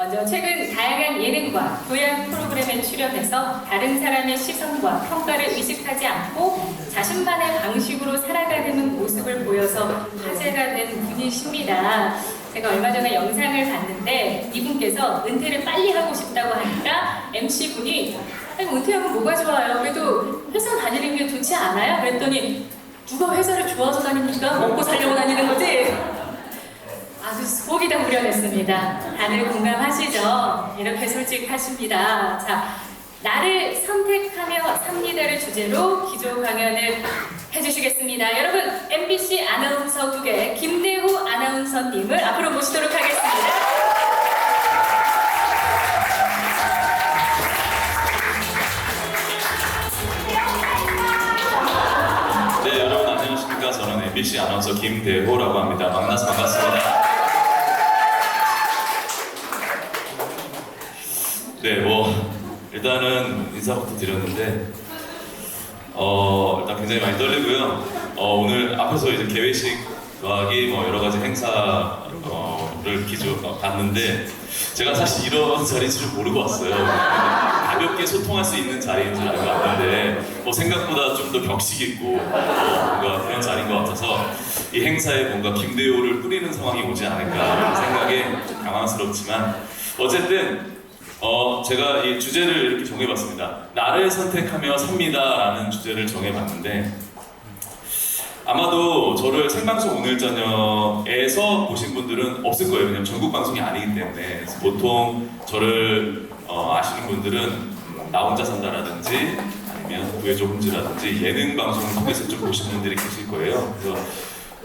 먼저 최근 다양한 예능과 교양 프로그램에 출연해서 다른 사람의 시선과 평가를 의식하지 않고 자신만의 방식으로 살아가는 모습을 보여서 화제가 된 분이십니다. 제가 얼마 전에 영상을 봤는데 이분께서 은퇴를 빨리 하고 싶다고 하니까 MC분이 아니 은퇴하면 뭐가 좋아요? 그래도 회사 다니는 게 좋지 않아요? 그랬더니 누가 회사를 좋아서 다닙니까? 먹고 살려고 다니는 거지? 아주 속이 다 후련했습니다. 다들 공감하시죠? 이렇게 솔직하십니다. 자, 나를 선택하며 삽니다를 주제로 기조 강연을 해주시겠습니다. 여러분, MBC 아나운서국의 김대호 아나운서님을 앞으로 모시도록 하겠습니다. 네, 여러분 안녕하십니까? 저는 MBC 아나운서 김대호라고 합니다. 만나서 반갑습니다. 네, 일단은 인사부터 드렸는데 일단 굉장히 많이 떨리고요. 오늘 앞에서 이제 개회식 더하기 여러 가지 행사를 봤는데 제가 사실 이런 자리인 줄 모르고 왔어요. 가볍게 소통할 수 있는 자리인 줄 알고 왔는데 생각보다 좀 더 격식 있고 뭔가 그런 자리인 것 같아서 이 행사에 뭔가 김대호를 뿌리는 상황이 오지 않을까 생각에 좀 당황스럽지만 어쨌든 제가 이 주제를 이렇게 정해봤습니다. 나를 선택하며 삽니다라는 주제를 정해봤는데 아마도 저를 생방송 오늘 저녁에서 보신 분들은 없을 거예요. 왜냐면 전국 방송이 아니기 때문에. 그래서 보통 저를 아시는 분들은 나 혼자 산다라든지 아니면 구해줘 홈즈라든지 예능 방송을 통해서 좀 보신 분들이 계실 거예요. 그래서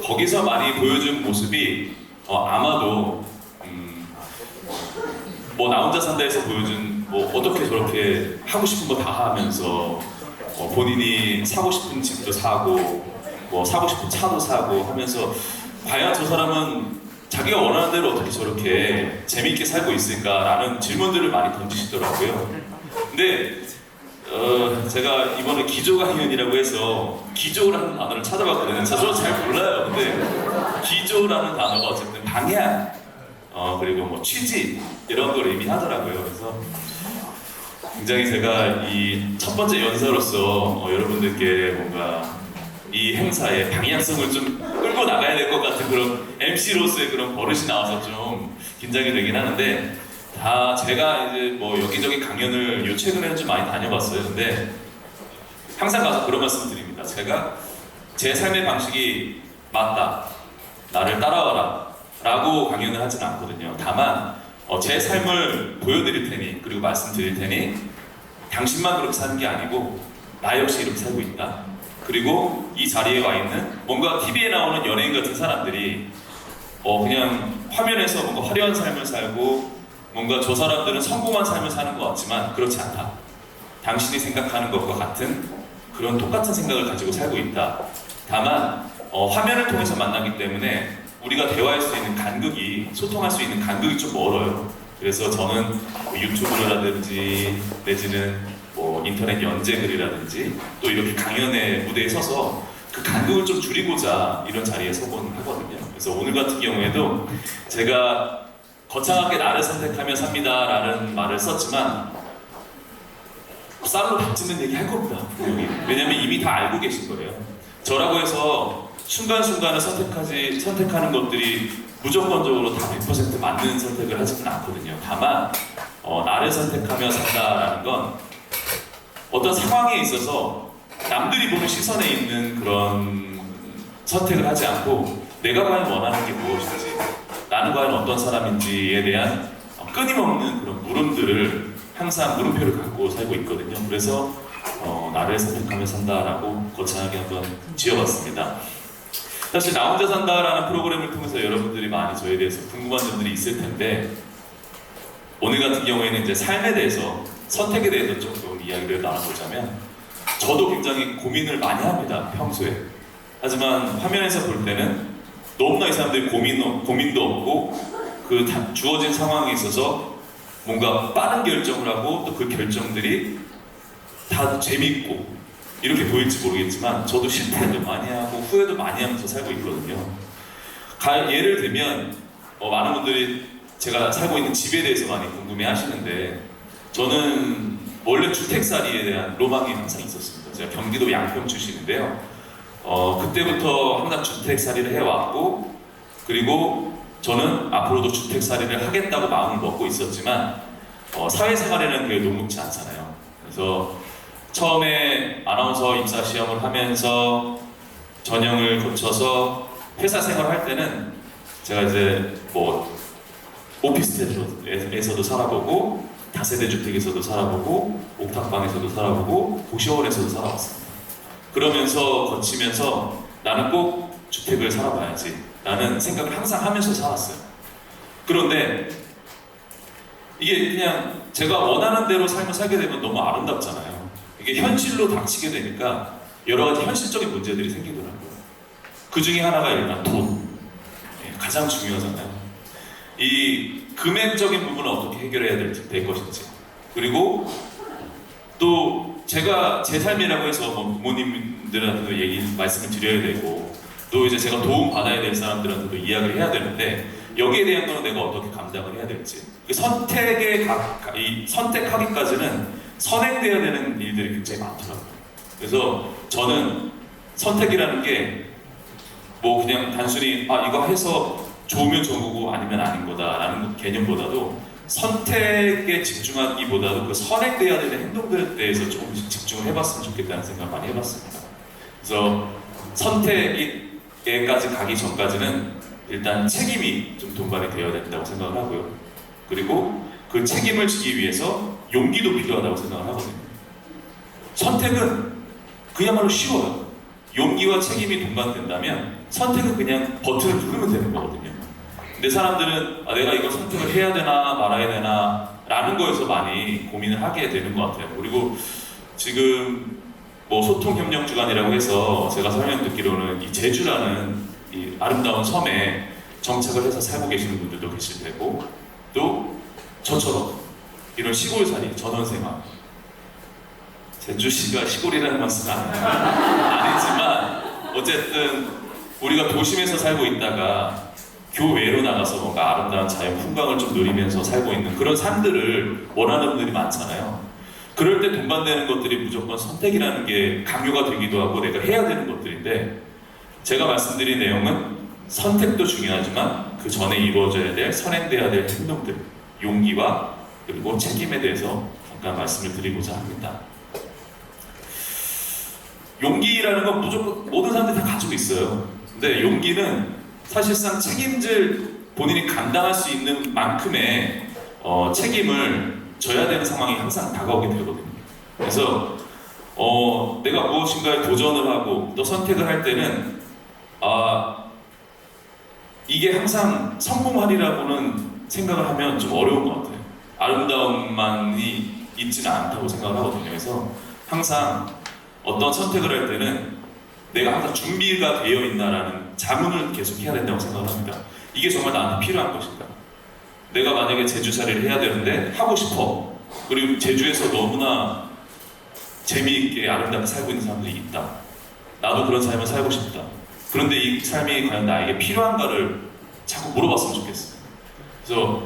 거기서 많이 보여준 모습이 아마도 나 혼자 산다에서 보여준 어떻게 저렇게 하고 싶은 거 다 하면서 본인이 사고 싶은 집도 사고 사고 싶은 차도 사고 하면서 과연 저 사람은 자기가 원하는 대로 어떻게 저렇게 재미있게 살고 있을까라는 질문들을 많이 던지시더라고요. 근데 제가 이번에 기조 강연이라고 해서 기조라는 단어를 찾아봤거든요. 저도 잘 몰라요. 근데 기조라는 단어가 어쨌든 방향 그리고 취지 이런 걸 의미하더라고요. 그래서 굉장히 제가 이 첫 번째 연사로서 여러분들께 뭔가 이 행사의 방향성을 좀 끌고 나가야 될 것 같은 그런 MC로서의 그런 버릇이 나와서 좀 긴장이 되긴 하는데 다 제가 이제 여기저기 강연을 최근에는 좀 많이 다녀봤어요. 근데 항상 가서 그런 말씀 드립니다. 제가 제 삶의 방식이 맞다, 나를 따라와라 라고 강연을 하진 않거든요. 다만 제 삶을 보여드릴 테니 그리고 말씀드릴 테니 당신만 그렇게 사는 게 아니고 나 역시 이렇게 살고 있다. 그리고 이 자리에 와 있는 뭔가 TV에 나오는 연예인 같은 사람들이 그냥 화면에서 뭔가 화려한 삶을 살고 뭔가 저 사람들은 성공한 삶을 사는 것 같지만 그렇지 않다. 당신이 생각하는 것과 같은 그런 똑같은 생각을 가지고 살고 있다. 다만 화면을 통해서 만나기 때문에 우리가 대화할 수 있는 간극이, 소통할 수 있는 간극이 좀 멀어요. 그래서 저는 유튜브라든지 내지는 인터넷 연재글이라든지 또 이렇게 강연의 무대에 서서 그 간극을 좀 줄이고자 이런 자리에 서곤 하거든요. 그래서 오늘 같은 경우에도 제가 거창하게 나를 선택하며 삽니다라는 말을 썼지만 쌀로 밥 짓는 얘기 할 겁니다. 왜냐면 이미 다 알고 계신 거예요. 저라고 해서 순간순간을 선택하는 것들이 무조건적으로 다 100% 맞는 선택을 하지는 않거든요. 다만 나를 선택하며 산다라는 건 어떤 상황에 있어서 남들이 보는 시선에 있는 그런 선택을 하지 않고 내가 과연 원하는 게 무엇인지 나는 과연 어떤 사람인지에 대한 끊임없는 그런 물음들을 항상 물음표를 갖고 살고 있거든요. 그래서 나를 선택하며 산다라고 거창하게 한번 지어봤습니다. 사실 나 혼자 산다라는 프로그램을 통해서 여러분들이 많이 저에 대해서 궁금한 점들이 있을 텐데 오늘 같은 경우에는 이제 삶에 대해서 선택에 대해서 조금 이야기를 나눠보자면 저도 굉장히 고민을 많이 합니다, 평소에. 하지만 화면에서 볼 때는 너무나 이 사람들이 고민도 없고 그 주어진 상황에 있어서 뭔가 빠른 결정을 하고 또 그 결정들이 다 재밌고 이렇게 보일지 모르겠지만 저도 실패도 많이 하고 후회도 많이 하면서 살고 있거든요. 예를 들면 많은 분들이 제가 살고 있는 집에 대해서 많이 궁금해 하시는데, 저는 원래 주택살이에 대한 로망이 항상 있었습니다. 제가 경기도 양평 출신인데요. 그때부터 항상 주택살이를 해왔고, 그리고 저는 앞으로도 주택살이를 하겠다고 마음을 먹고 있었지만, 사회생활에는 그게 녹록지 않잖아요. 그래서 처음에 아나운서 입사 시험을 하면서 전형을 거쳐서 회사 생활을 할 때는 제가 이제 뭐 오피스텔에서도 살아보고, 다세대 주택에서도 살아보고, 옥탑방에서도 살아보고, 고시원에서도 살아봤습니다. 그러면서 거치면서 나는 꼭 주택을 살아봐야지 라는 생각을 항상 하면서 살았어요. 그런데 이게 그냥 제가 원하는 대로 삶을 살게 되면 너무 아름답잖아요. 이게 현실로 닥치게 되니까 여러 가지 현실적인 문제들이 생기더라고요. 그 중에 하나가 일단 돈. 가장 중요하잖아요. 이 금액적인 부분을 어떻게 해결해야 될 것인지, 그리고 또 제가 제 삶이라고 해서 뭐 부모님들한테도 말씀을 드려야 되고, 또 이제 제가 도움 받아야 될 사람들한테도 이야기를 해야 되는데, 여기에 대한 거는 내가 어떻게 감당을 해야 될지, 이 선택하기까지는 선행돼야 되는 일들이 굉장히 많더라고요. 그래서 저는 선택이라는 게 뭐 그냥 단순히 이거 해서 좋으면 좋은 거고 아니면 아닌 거다라는 개념보다도, 선택에 집중하기보다도 그 선행돼야 되는 행동들에 대해서 조금씩 집중을 해봤으면 좋겠다는 생각을 많이 해봤습니다. 그래서 선택에까지 가기 전까지는 일단 책임이 좀 동반이 되어야 된다고 생각을 하고요. 그리고 그 책임을 지기 위해서 용기도 필요하다고 생각을 하거든요. 선택은 그야말로 쉬워요. 용기와 책임이 동반된다면 선택은 그냥 버튼을 누르면 되는 거거든요. 근데 사람들은 내가 이거 선택을 해야 되나 말아야 되나 라는 거에서 많이 고민을 하게 되는 것 같아요. 그리고 지금 뭐 소통협력주간이라고 해서 제가 설명 듣기로는 이 제주라는 이 아름다운 섬에 정착을 해서 살고 계시는 분들도 계실 테고, 또 저처럼 이런 시골살이, 전원생활, 제주시가 시골이라는 말씀은 아니지만 어쨌든 우리가 도심에서 살고 있다가 교외로 나가서 뭔가 아름다운 자연 풍광을 좀 누리면서 살고 있는 그런 삶들을 원하는 분들이 많잖아요. 그럴 때 동반되는 것들이 무조건 선택이라는 게 강요가 되기도 하고 내가 해야 되는 것들인데, 제가 말씀드린 내용은 선택도 중요하지만 그 전에 이루어져야 될, 선행돼야 될 행동들, 용기와 그리고 책임에 대해서 잠깐 말씀을 드리고자 합니다. 용기라는 건 무조건 모든 사람들이 다 가지고 있어요. 근데 용기는 사실상 본인이 감당할 수 있는 만큼의 책임을 져야 되는 상황이 항상 다가오게 되거든요. 그래서 내가 무엇인가에 도전을 하고 또 선택을 할 때는 이게 항상 성공하리라고는 생각을 하면 좀 어려운 것 같아요. 아름다움만이 있지는 않다고 생각을 하거든요. 그래서 항상 어떤 선택을 할 때는 내가 항상 준비가 되어 있나라는 자문을 계속 해야 된다고 생각을 합니다. 이게 정말 나한테 필요한 것인가? 내가 만약에 제주살이를 해야 되는데 하고 싶어. 그리고 제주에서 너무나 재미있게 아름답게 살고 있는 사람들이 있다. 나도 그런 삶을 살고 싶다. 그런데 이 삶이 과연 나에게 필요한가를 자꾸 물어봤으면 좋겠어요. 그래서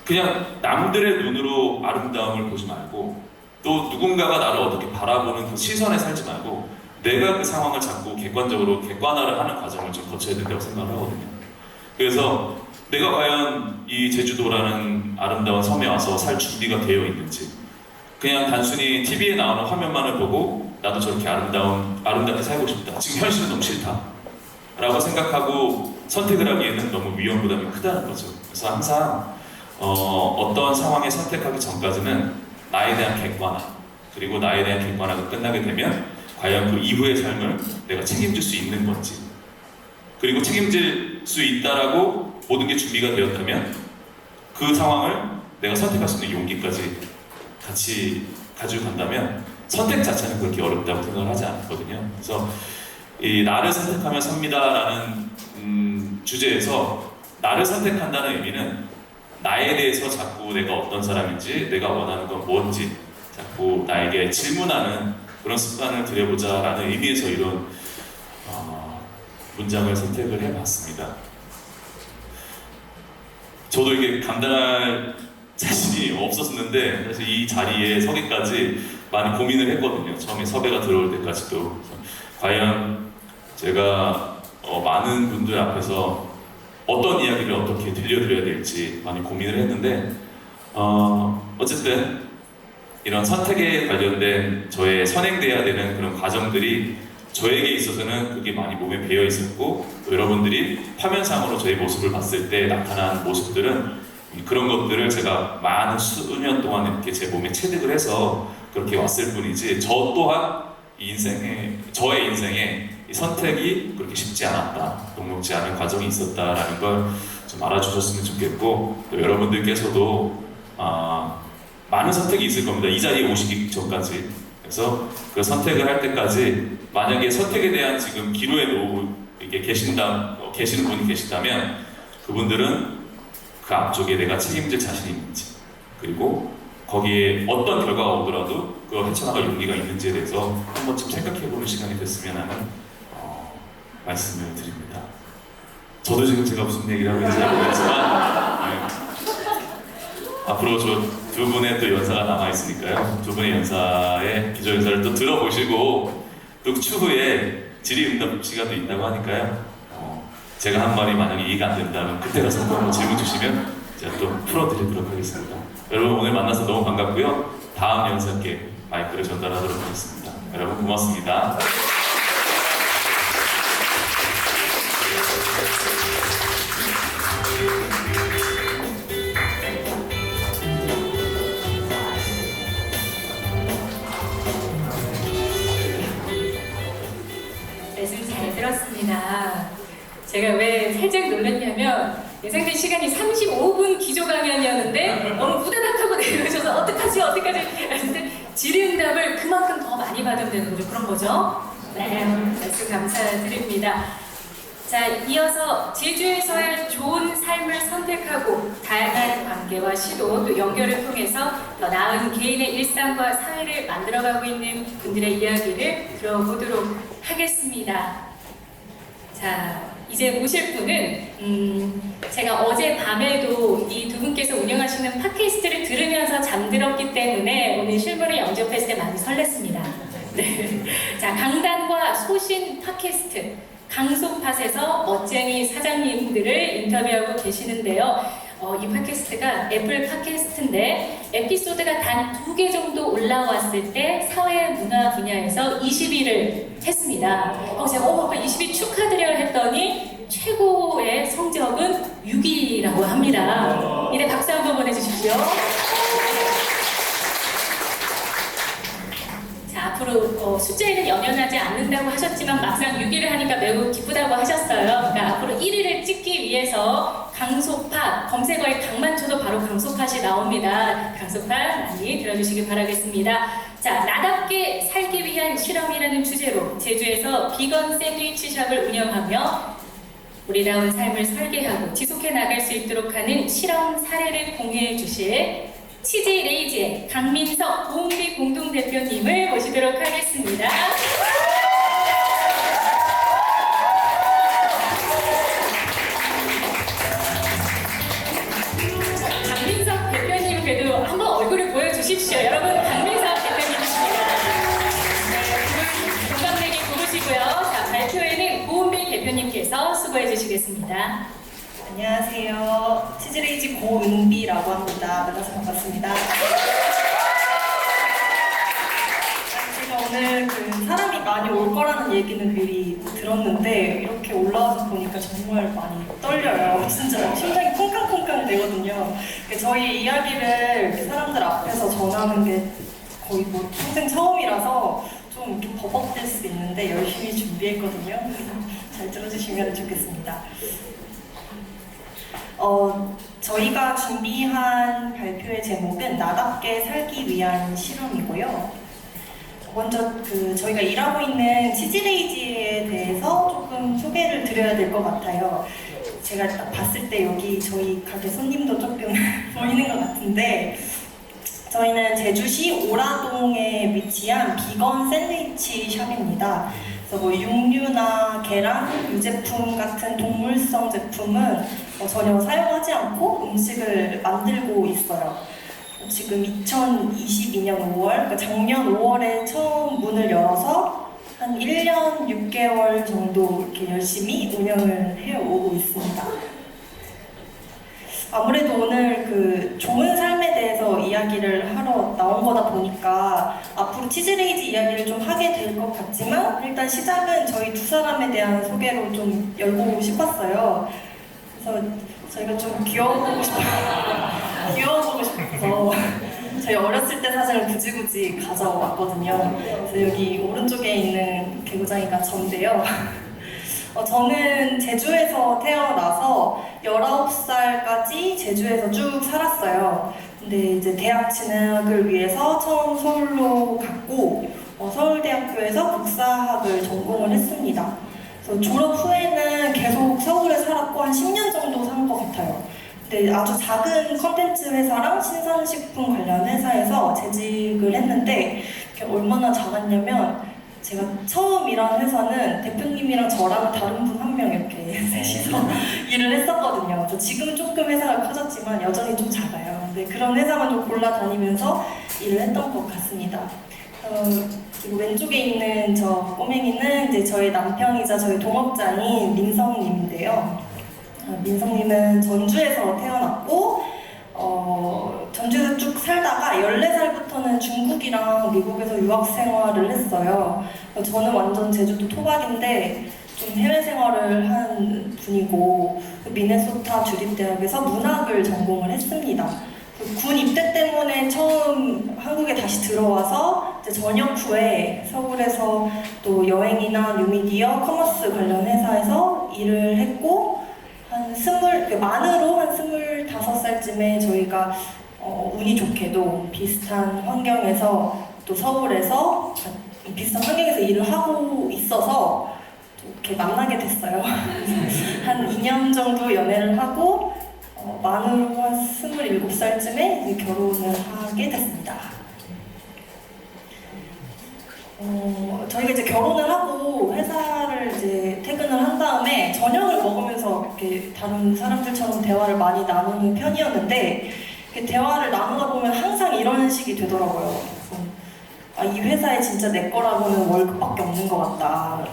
그냥 남들의 눈으로 아름다움을 보지 말고, 또 누군가가 나를 어떻게 바라보는 그 시선에 살지 말고 내가 그 상황을 자꾸 객관화를 하는 과정을 좀 거쳐야 된다고 생각을 하거든요. 그래서 내가 과연 이 제주도라는 아름다운 섬에 와서 살 준비가 되어 있는지, 그냥 단순히 TV에 나오는 화면만을 보고 나도 저렇게 아름답게 살고 싶다, 지금 현실은 너무 싫다 라고 생각하고 선택을 하기에는 너무 위험 부담이 크다는 거죠. 그래서 항상 어떤 상황에 선택하기 전까지는 나에 대한 객관화, 그리고 나에 대한 객관화가 끝나게 되면 과연 그 이후의 삶을 내가 책임질 수 있는 건지, 그리고 책임질 수 있다라고 모든 게 준비가 되었다면 그 상황을 내가 선택할 수 있는 용기까지 같이 가지고 간다면 선택 자체는 그렇게 어렵다고 생각을 하지 않거든요. 그래서 이 나를 선택하면 삽니다라는 주제에서 나를 선택한다는 의미는 나에 대해서 자꾸 내가 어떤 사람인지, 내가 원하는 건 뭔지 자꾸 나에게 질문하는 그런 습관을 들여보자 라는 의미에서 이런 문장을 선택을 해봤습니다. 저도 이게 감당할 자신이 없었는데 사실 이 자리에 서기까지 많이 고민을 했거든요. 처음에 섭외가 들어올 때까지도. 그래서 과연 제가 많은 분들 앞에서 어떤 이야기를 어떻게 들려드려야 될지 많이 고민을 했는데 어쨌든 이런 선택에 관련된 저의 선행돼야 되는 그런 과정들이 저에게 있어서는 그게 많이 몸에 배어 있었고 또 여러분들이 화면상으로 저의 모습을 봤을 때 나타난 모습들은 그런 것들을 제가 많은 수년 동안 이렇게 제 몸에 체득을 해서 그렇게 왔을 뿐이지 저 또한 저의 인생에 이 선택이 그렇게 쉽지 않았다, 녹록지 않은 과정이 있었다라는 걸 좀 알아주셨으면 좋겠고 또 여러분들께서도 많은 선택이 있을 겁니다. 이 자리에 오시기 전까지. 그래서 그 선택을 할 때까지 만약에 선택에 대한 지금 기로에 이게 계시는 분이 계시다면 그분들은 그 앞쪽에 내가 책임질 자신이 있는지 그리고 거기에 어떤 결과가 오더라도 그걸 헤쳐나갈 용기가 있는지에 대해서 한 번쯤 생각해보는 시간이 됐으면 하는 말씀을 드립니다. 저도 지금 제가 무슨 얘기를 하고 있는지 모르겠지만 앞으로 저 두 분의 또 연사가 남아있으니까요. 두 분의 연사의 기조연사를 또 들어보시고 또 추후에 질의응답 시간도 있다고 하니까요. 제가 한 말이 만약에 이해가 안 된다면 그때 가서 또 한번 질문 주시면 제가 또 풀어드리도록 하겠습니다. 여러분 오늘 만나서 너무 반갑고요. 다음 연사께 마이크를 전달하도록 하겠습니다. 여러분 고맙습니다. 말씀 잘 들었습니다. 제가 왜 살짝 놀랐냐면 예상된 시간이 35분 기조 강연이었는데 너무 후다닥하고 내려오셔서 어떡하지 했는데 질의응답을 그만큼 더 많이 받으면 되는 거죠. 그런 거죠? 네, 말씀 감사드립니다. 자, 이어서 제주에서의 좋은 삶을 선택하고 다양한 관계와 시도 또 연결을 통해서 더 나은 개인의 일상과 사회를 만들어가고 있는 분들의 이야기를 들어보도록 하겠습니다. 자, 이제 모실 분은 제가 어제 밤에도 이 두 분께서 운영하시는 팟캐스트를 들으면서 잠들었기 때문에 오늘 실물을 영접했을 때 많이 설렜습니다. 네. 자, 강단과 소신 팟캐스트 강소팟에서 멋쟁이 사장님들을 인터뷰하고 계시는데요. 이 팟캐스트가 애플 팟캐스트인데 에피소드가 단 2개 정도 올라왔을 때 사회 문화 분야에서 20위를 했습니다. 제가 아까 20위 축하드려야 했더니 최고의 성적은 6위라고 합니다. 이래 박수 한번 보내주십시오. 자, 앞으로 숫자에는 연연하지 않는다고 하셨지만 막상 6위를 하니까 매우 기쁘다고 하셨어요. 그러니까 앞으로 1위를 찍기 위해서 강소팟, 검색어에 강만 쳐도 바로 강소팟이 나옵니다. 강소팟 많이 들어주시기 바라겠습니다. 자, 나답게 살기 위한 실험이라는 주제로 제주에서 비건 샌드위치 샵을 운영하며 우리다운 삶을 설계하고 지속해 나갈 수 있도록 하는 실험 사례를 공유해 주실 치즈레이즈의 강민석 고은비 공동대표님을 모시도록 하겠습니다. 강민석 대표님 그래도 한번 얼굴을 보여주십시오. 여러분 강민석 대표님이십니다. 네, 공감되게 고르시고요. 자, 발표에는 고은비 대표님께서 수고해 주시겠습니다. 안녕하세요. 치즈레이지 고은비라고 합니다. 만나서 반갑습니다. 제가 오늘 사람이 많이 올 거라는 얘기는 미리 들었는데 이렇게 올라와서 보니까 정말 많이 떨려요. 진짜 심장이 쿵쾅쿵쾅 되거든요. 저희 이야기를 이렇게 사람들 앞에서 전하는 게 거의 평생 처음이라서 좀 이렇게 버벅될 수도 있는데 열심히 준비했거든요. 잘 들어주시면 좋겠습니다. 저희가 준비한 발표의 제목은 나답게 살기 위한 실험이고요. 먼저 저희가 일하고 있는 치즈레이지에 대해서 조금 소개를 드려야 될 것 같아요. 제가 딱 봤을 때 여기 저희 가게 손님도 조금 보이는 것 같은데 저희는 제주시 오라동에 위치한 비건 샌드위치 샵입니다. 그래서 뭐 육류나 계란, 유제품 같은 동물성 제품은 전혀 사용하지 않고 음식을 만들고 있어요. 지금 2022년 5월, 그러니까 작년 5월에 처음 문을 열어서 한 1년 6개월 정도 이렇게 열심히 운영을 해오고 있습니다. 아무래도 오늘 그 좋은 삶에 대해서 이야기를 하러 나온 거다 보니까 앞으로 치즈레이즈 이야기를 좀 하게 될 것 같지만 일단 시작은 저희 두 사람에 대한 소개로 좀 열고 싶었어요. 그래서 저희가 좀 귀여워보고 싶어서 저희 어렸을 때 사진을 굳이 가져왔거든요. 그래서 여기 오른쪽에 있는 개구장이가 전데요. 저는 제주에서 태어나서 19살까지 제주에서 쭉 살았어요. 근데 이제 대학 진학을 위해서 처음 서울로 갔고 서울대학교에서 국사학을 전공을 했습니다. 그래서 졸업 후에는 계속 서울에 살았고 한 10년 정도 산 것 같아요. 근데 아주 작은 컨텐츠 회사랑 신선식품 관련 회사에서 재직을 했는데 얼마나 작았냐면 제가 처음 일한 회사는 대표님이랑 저랑 다른 분 한 명 이렇게 셋이서 일을 했었거든요. 그래서 지금은 조금 회사가 커졌지만 여전히 좀 작아요. 근데 그런 회사만 좀 골라다니면서 일을 했던 것 같습니다. 그리고 왼쪽에 있는 저 꼬맹이는 이제 저희 남편이자 저희 동업자인 민성님인데요. 민성님은 전주에서 태어났고 전주에서 쭉 살다가 14살부터는 중국이랑 미국에서 유학 생활을 했어요. 저는 완전 제주도 토박인데 좀 해외 생활을 한 분이고 미네소타 주립대학에서 문학을 전공을 했습니다. 군 입대 때문에 처음 한국에 다시 들어와서 이제 전역 후에 서울에서 또 여행이나 뉴미디어, 커머스 관련 회사에서 일을 했고 만으로 한 25살쯤에 저희가 운이 좋게도 비슷한 환경에서 또 서울에서 비슷한 환경에서 일을 하고 있어서 이렇게 만나게 됐어요. 한 2년 정도 연애를 하고 만으로 한 27살쯤에 이제 결혼을 하게 됐습니다. 저희가 이제 결혼을 하고 회사를 이제 퇴근을 한 다음에 저녁을 먹으면서 이렇게 다른 사람들처럼 대화를 많이 나누는 편이었는데 대화를 나누다 보면 항상 이런 식이 되더라고요. 이 회사에 진짜 내 거라고는 월급밖에 없는 것 같다.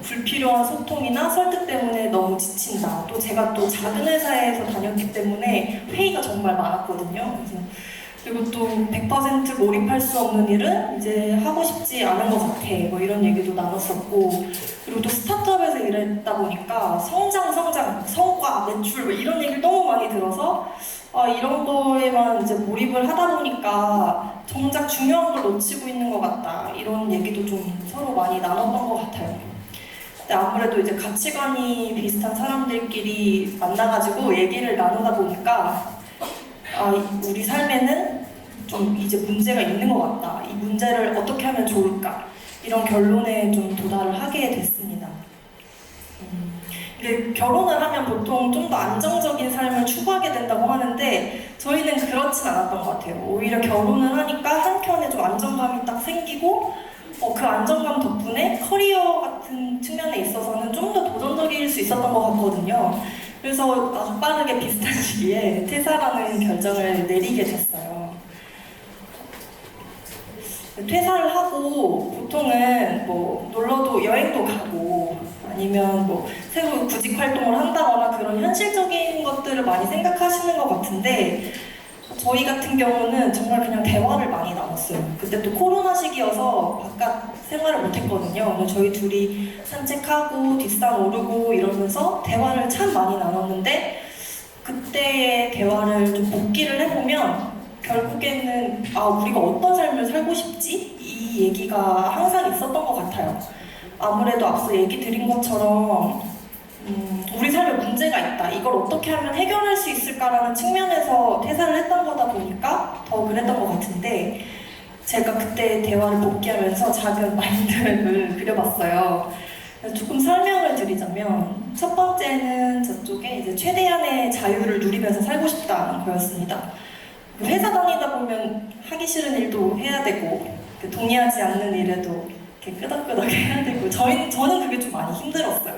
불필요한 소통이나 설득 때문에 너무 지친다. 또 제가 또 작은 회사에서 다녔기 때문에 회의가 정말 많았거든요. 그리고 또 100% 몰입할 수 없는 일은 이제 하고 싶지 않은 것 같아. 뭐 이런 얘기도 나눴었고, 그리고 또 스타트업에서 일했다 보니까 성장, 성과, 매출 뭐 이런 얘기를 너무 많이 들어서 이런 거에만 이제 몰입을 하다 보니까 정작 중요한 걸 놓치고 있는 것 같다. 이런 얘기도 좀 서로 많이 나눴던 것 같아요. 근데 아무래도 이제 가치관이 비슷한 사람들끼리 만나가지고 얘기를 나누다 보니까 우리 삶에는 좀 이제 문제가 있는 것 같다. 이 문제를 어떻게 하면 좋을까? 이런 결론에 좀 도달을 하게 됐습니다. 근데 결혼을 하면 보통 좀 더 안정적인 삶을 추구하게 된다고 하는데 저희는 그렇진 않았던 것 같아요. 오히려 결혼을 하니까 한켠에 좀 안정감이 딱 생기고 그 안정감 덕분에 커리어 같은 측면에 있어서는 좀 더 도전적일 수 있었던 것 같거든요. 그래서 아주 빠르게 비슷한 시기에 퇴사라는 결정을 내리게 됐어요. 퇴사를 하고 보통은 뭐 놀러도 여행도 가고 아니면 뭐 새로 구직 활동을 한다거나 그런 현실적인 것들을 많이 생각하시는 것 같은데 저희 같은 경우는 정말 그냥 대화를 많이 나눴어요. 그때 또 코로나 시기여서 바깥 생활을 못했거든요. 저희 둘이 산책하고 뒷산 오르고 이러면서 대화를 참 많이 나눴는데 그때의 대화를 좀 복기를 해보면 결국에는 우리가 어떤 삶을 살고 싶지? 이 얘기가 항상 있었던 것 같아요. 아무래도 앞서 얘기 드린 것처럼 우리 삶에 문제가 있다. 이걸 어떻게 하면 해결할 수 있을까라는 측면에서 퇴사를 했던 거다 보니까 더 그랬던 것 같은데 제가 그때 대화를 복귀하면서 작은 마인드맵을 그려봤어요. 조금 설명을 드리자면 첫 번째는 저쪽에 이제 최대한의 자유를 누리면서 살고 싶다는 거였습니다. 회사 다니다 보면 하기 싫은 일도 해야 되고 동의하지 않는 일에도 이렇게 끄덕끄덕 해야 되고 저는 그게 좀 많이 힘들었어요.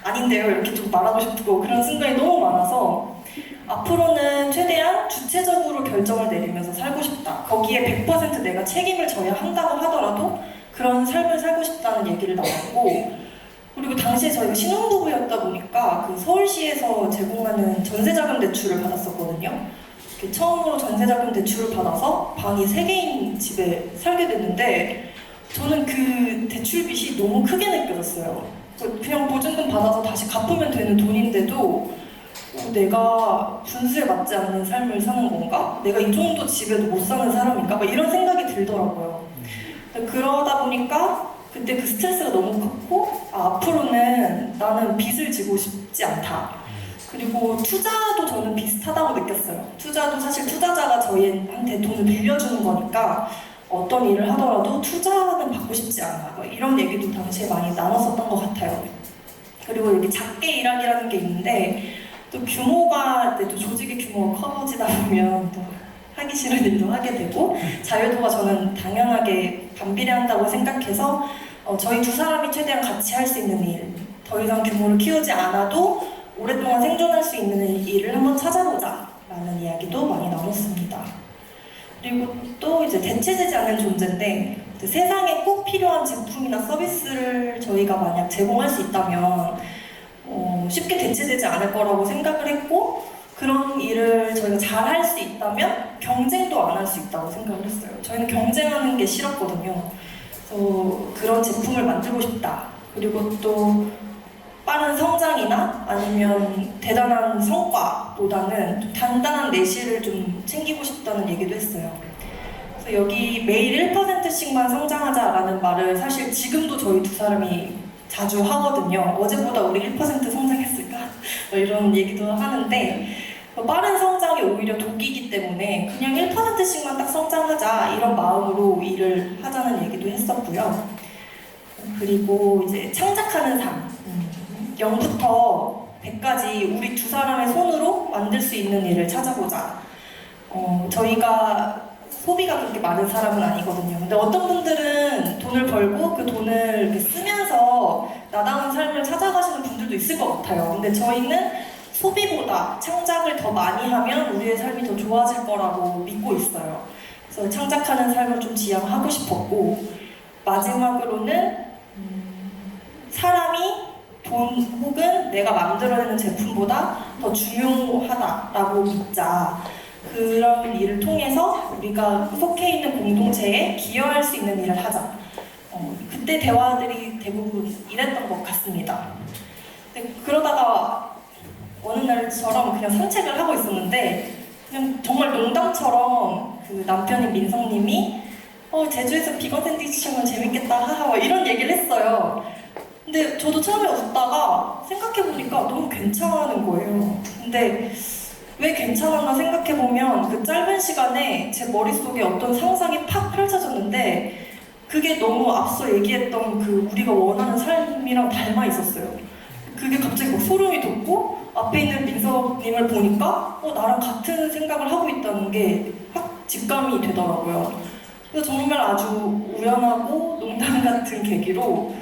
아닌데요 이렇게 좀 말하고 싶고 그런 순간이 너무 많아서 앞으로는 최대한 주체적으로 결정을 내리면서 살고 싶다. 거기에 100% 내가 책임을 져야 한다고 하더라도 그런 삶을 살고 싶다는 얘기를 나눴고, 그리고 당시에 저희가 신혼부부였다 보니까 그 서울시에서 제공하는 전세자금 대출을 받았었거든요. 이렇게 처음으로 전세자금 대출을 받아서 방이 3개인 집에 살게 됐는데 저는 그 대출 빚이 너무 크게 느껴졌어요. 그냥 보증금 받아서 다시 갚으면 되는 돈인데도 내가 분수에 맞지 않는 삶을 사는 건가? 내가 이 정도 집에도 못 사는 사람인가? 막 이런 생각이 들더라고요. 그러다 보니까 그때 그 스트레스가 너무 컸고 앞으로는 나는 빚을 지고 싶지 않다. 그리고 투자도 저는 비슷하다고 느꼈어요. 투자도 사실 투자자가 저희한테 돈을 빌려주는 거니까 어떤 일을 하더라도 투자는 받고 싶지 않아. 뭐 이런 얘기도 당시에 많이 나눴었던 것 같아요. 그리고 이렇게 작게 일하기라는 게 있는데 또 규모가 또 조직의 규모가 커지다 보면 또 하기 싫은 일도 하게 되고 자유도가 저는 당연하게 반비례한다고 생각해서 저희 두 사람이 최대한 같이 할 수 있는 일, 더 이상 규모를 키우지 않아도 오랫동안 생존할 수 있는 일을 한번 찾아보자 라는 이야기도 많이 나눴습니다. 그리고 또 이제 대체되지 않는 존재인데 세상에 꼭 필요한 제품이나 서비스를 저희가 만약 제공할 수 있다면 쉽게 대체되지 않을 거라고 생각을 했고, 그런 일을 저희가 잘 할 수 있다면 경쟁도 안 할 수 있다고 생각을 했어요. 저희는 경쟁하는 게 싫었거든요. 그래서 그런 제품을 만들고 싶다. 그리고 또 빠른 성장이나 아니면 대단한 성과보다는 좀 단단한 내실을 좀 챙기고 싶다는 얘기도 했어요. 그래서 여기 매일 1%씩만 성장하자라는 말을 사실 지금도 저희 두 사람이 자주 하거든요. 어제보다 우리 1% 성장했을까? 뭐 이런 얘기도 하는데 빠른 성장이 오히려 독이기 때문에 그냥 1%씩만 딱 성장하자 이런 마음으로 일을 하자는 얘기도 했었고요. 그리고 이제 창작하는 삶, 0부터 100까지 우리 두 사람의 손으로 만들 수 있는 일을 찾아보자. 저희가 소비가 그렇게 많은 사람은 아니거든요. 근데 어떤 분들은 돈을 벌고 그 돈을 이렇게 쓰면서 나다운 삶을 찾아가시는 분들도 있을 것 같아요. 근데 저희는 소비보다 창작을 더 많이 하면 우리의 삶이 더 좋아질 거라고 믿고 있어요. 그래서 창작하는 삶을 좀 지향하고 싶었고, 마지막으로는 사람이 돈 혹은 내가 만들어내는 제품보다 더 중요하다라고 믿자. 그런 일을 통해서 우리가 속해 있는 공동체에 기여할 수 있는 일을 하자. 그때 대화들이 대부분 이랬던 것 같습니다. 근데 그러다가 어느 날처럼 그냥 산책을 하고 있었는데 그냥 정말 농담처럼 그 남편인 민성님이 제주에서 비건 샌드위치 하면 재밌겠다 하하 이런 얘기를 했어요. 근데 저도 처음에 웃다가 생각해보니까 너무 괜찮은 거예요. 근데 왜 괜찮았나 생각해보면 그 짧은 시간에 제 머릿속에 어떤 상상이 팍 펼쳐졌는데 그게 너무 앞서 얘기했던 그 우리가 원하는 삶이랑 닮아 있었어요. 그게 갑자기 막 소름이 돋고 앞에 있는 민서님을 보니까 나랑 같은 생각을 하고 있다는 게 확 직감이 되더라고요. 그래서 정말 아주 우연하고 농담 같은 계기로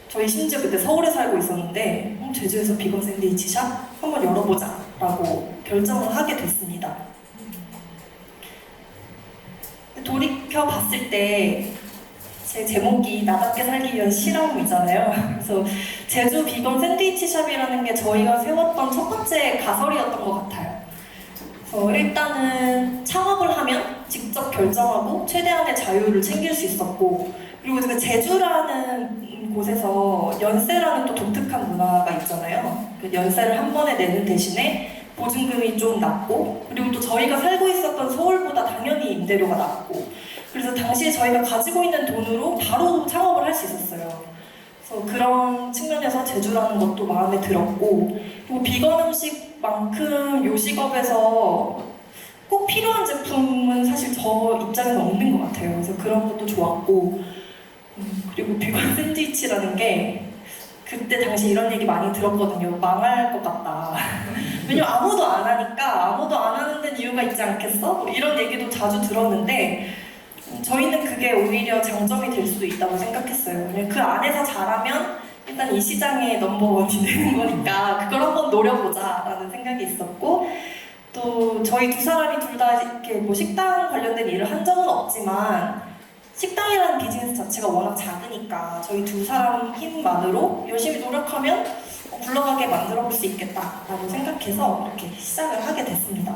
저희 심지어 그때 서울에 살고 있었는데 제주에서 비건 샌드위치 샵 한번 열어보자 라고 결정을 하게 됐습니다. 돌이켜 봤을 때 제 제목이 나답게 살기 위한 실험이잖아요. 그래서 제주 비건 샌드위치 샵이라는 게 저희가 세웠던 첫 번째 가설이었던 것 같아요. 그래서 일단은 창업을 하면 직접 결정하고 최대한의 자유를 챙길 수 있었고, 그리고 그 제주라는 곳에서 연세라는 또 독특한 문화가 있잖아요. 그 연세를 한 번에 내는 대신에 보증금이 좀 낮고, 그리고 또 저희가 살고 있었던 서울보다 당연히 임대료가 낮고, 그래서 당시에 저희가 가지고 있는 돈으로 바로 창업을 할 수 있었어요. 그래서 그런 측면에서 제주라는 것도 마음에 들었고, 그리고 비건 음식만큼 요식업에서 꼭 필요한 제품은 사실 저 입장에서 없는 것 같아요. 그래서 그런 것도 좋았고, 그리고 비건 샌드위치라는 게 그때 당시 이런 얘기 많이 들었거든요. 망할 것 같다. 왜냐면 아무도 안 하니까 아무도 안 하는 데는 이유가 있지 않겠어? 이런 얘기도 자주 들었는데 저희는 그게 오히려 장점이 될 수도 있다고 생각했어요. 그냥 그 안에서 잘하면 일단 이 시장의 넘버원이 되는 거니까 그걸 한번 노려보자라는 생각이 있었고, 또 저희 두 사람이 둘 다 이렇게 뭐 식당 관련된 일을 한 적은 없지만 식당이라는 비즈니스 자체가 워낙 작으니까 저희 두 사람 힘만으로 열심히 노력하면 굴러가게 만들어 볼 수 있겠다라고 생각해서 이렇게 시작을 하게 됐습니다.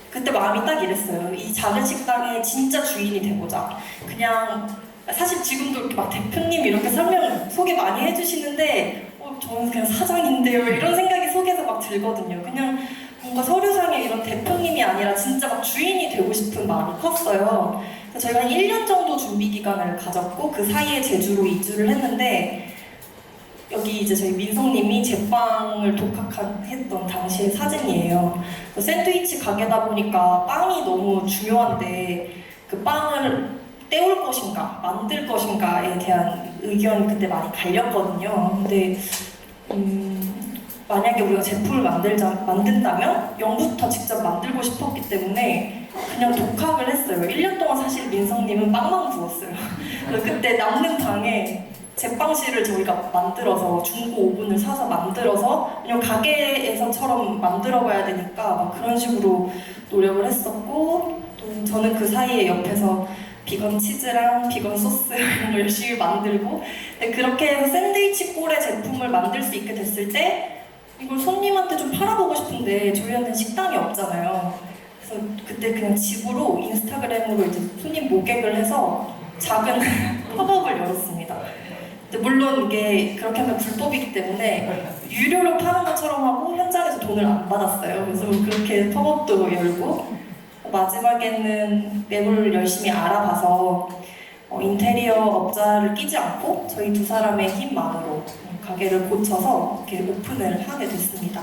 그때 마음이 딱 이랬어요. 이 작은 식당의 진짜 주인이 되고자. 그냥 사실 지금도 이렇게 막 대표님 이렇게 소개 많이 해주시는데 저는 그냥 사장인데요 이런 생각이 속에서 막 들거든요. 그냥 뭔가 서류상에 이런 대표님이 아니라 진짜 막 주인이 되고 싶은 마음이 컸어요. 그래서 저희가 한 1년 정도 준비 기간을 가졌고 그 사이에 제주로 이주를 했는데, 여기 이제 저희 민성님이 제빵을 독학했던 당시의 사진이에요. 샌드위치 가게다 보니까 빵이 너무 중요한데 그 빵을 때울 것인가 만들 것인가에 대한 의견이 그때 많이 갈렸거든요. 근데 만약에 우리가 제품을 만든다면 0부터 직접 만들고 싶었기 때문에 그냥 독학을 했어요. 1년 동안 사실 민성님은 빵만 구웠어요. 그래서 그때 남는 방에 제빵실을 저희가 만들어서 중고 오븐을 사서 만들어서 그냥 가게에서처럼 만들어가야 되니까 막 그런 식으로 노력을 했었고, 또 저는 그 사이에 옆에서 비건 치즈랑 비건 소스 이런 걸 열심히 만들고, 근데 그렇게 해서 샌드위치 꼴의 제품을 만들 수 있게 됐을 때 이걸 손님한테 좀 팔아보고 싶은데 저희한테는 식당이 없잖아요. 그래서 그때 그냥 집으로 인스타그램으로 이제 손님 모객을 해서 작은 팝업을 열었습니다. 근데 물론 이게 그렇게 하면 불법이기 때문에 유료로 파는 것처럼 하고 현장에서 돈을 안 받았어요. 그래서 그렇게 팝업도 열고, 마지막에는 매물을 열심히 알아봐서 인테리어 업자를 끼지 않고 저희 두 사람의 힘만으로 가게를 고쳐서 이렇게 오픈을 하게 됐습니다.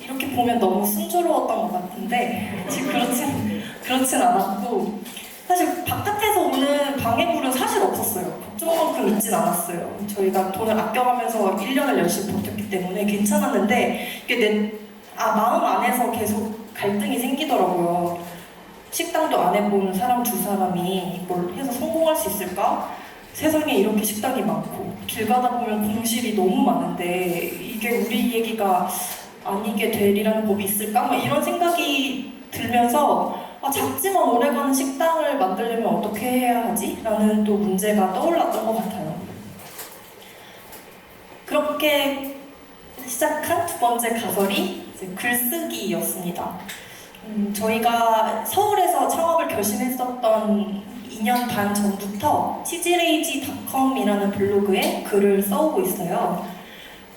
이렇게 보면 너무 순조로웠던 것 같은데 지금 그렇진 않았고, 사실 바깥에서 오는 방해물은 사실 없었어요. 걱정만큼 있진 않았어요. 저희가 돈을 아껴가면서 1년을 열심히 버텼기 때문에 괜찮았는데 이게 마음 안에서 계속 갈등이 생기더라고요. 식당도 안 해보는 사람 두 사람이 이걸 해서 성공할 수 있을까? 세상에 이렇게 식당이 많고 길 가다 보면 공실이 너무 많은데 이게 우리 얘기가 아니게 되리라는 법이 있을까? 막 이런 생각이 들면서 작지만 오래가는 식당을 만들려면 어떻게 해야 하지? 라는 또 문제가 떠올랐던 것 같아요. 그렇게 시작한 두 번째 가설이 이제 글쓰기였습니다. 저희가 서울에서 창업을 결심했었던 2년 반 전부터 치즈레이지.com이라는 블로그에 글을 써오고 있어요.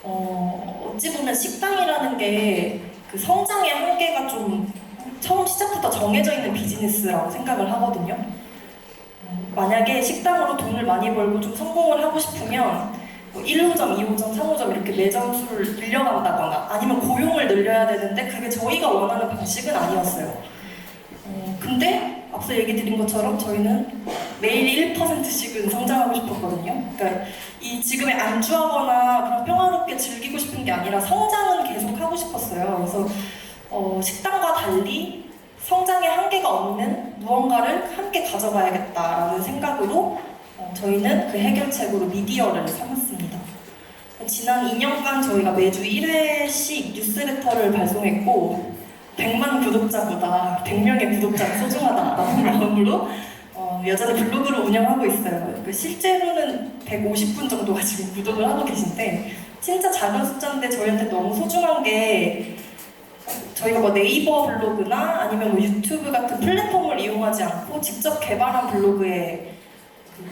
어찌 보면 식당이라는 게 그 성장의 한계가 좀 처음 시작부터 정해져 있는 비즈니스라고 생각을 하거든요. 만약에 식당으로 돈을 많이 벌고 좀 성공을 하고 싶으면 1호점, 2호점, 3호점 이렇게 매점 수를 늘려간다거나 아니면 고용을 늘려야 되는데 그게 저희가 원하는 방식은 아니었어요. 근데 앞서 얘기 드린 것처럼 저희는 매일 1%씩은 성장하고 싶었거든요. 그러니까 이 지금에 안주하거나 그런 평화롭게 즐기고 싶은 게 아니라 성장은 계속 하고 싶었어요. 그래서 식당과 달리 성장의 한계가 없는 무언가를 함께 가져가야겠다라는 생각으로 저희는 그 해결책으로 미디어를 삼았습니다. 지난 2년간 저희가 매주 1회씩 뉴스레터를 발송했고 100만 구독자보다 100명의 구독자가 소중하다라는 마음으로 여전히 블로그를 운영하고 있어요. 실제로는 150분 정도가 지금 구독을 하고 계신데 진짜 작은 숫자인데 저희한테 너무 소중한 게 저희가 뭐 네이버 블로그나 아니면 뭐 유튜브 같은 플랫폼을 이용하지 않고 직접 개발한 블로그에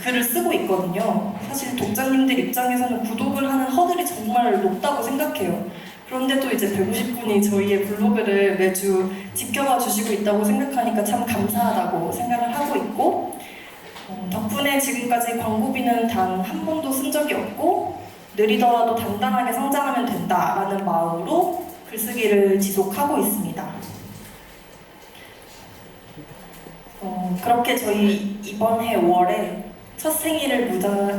글을 쓰고 있거든요. 사실 독자님들 입장에서는 구독을 하는 허들이 정말 높다고 생각해요. 그런데도 이제 150분이 저희의 블로그를 매주 지켜봐 주시고 있다고 생각하니까 참 감사하다고 생각을 하고 있고, 덕분에 지금까지 광고비는 단 한 번도 쓴 적이 없고 느리더라도 단단하게 성장하면 된다라는 마음으로 글쓰기를 지속하고 있습니다. 그렇게 저희 이번 해 5월에 첫 생일을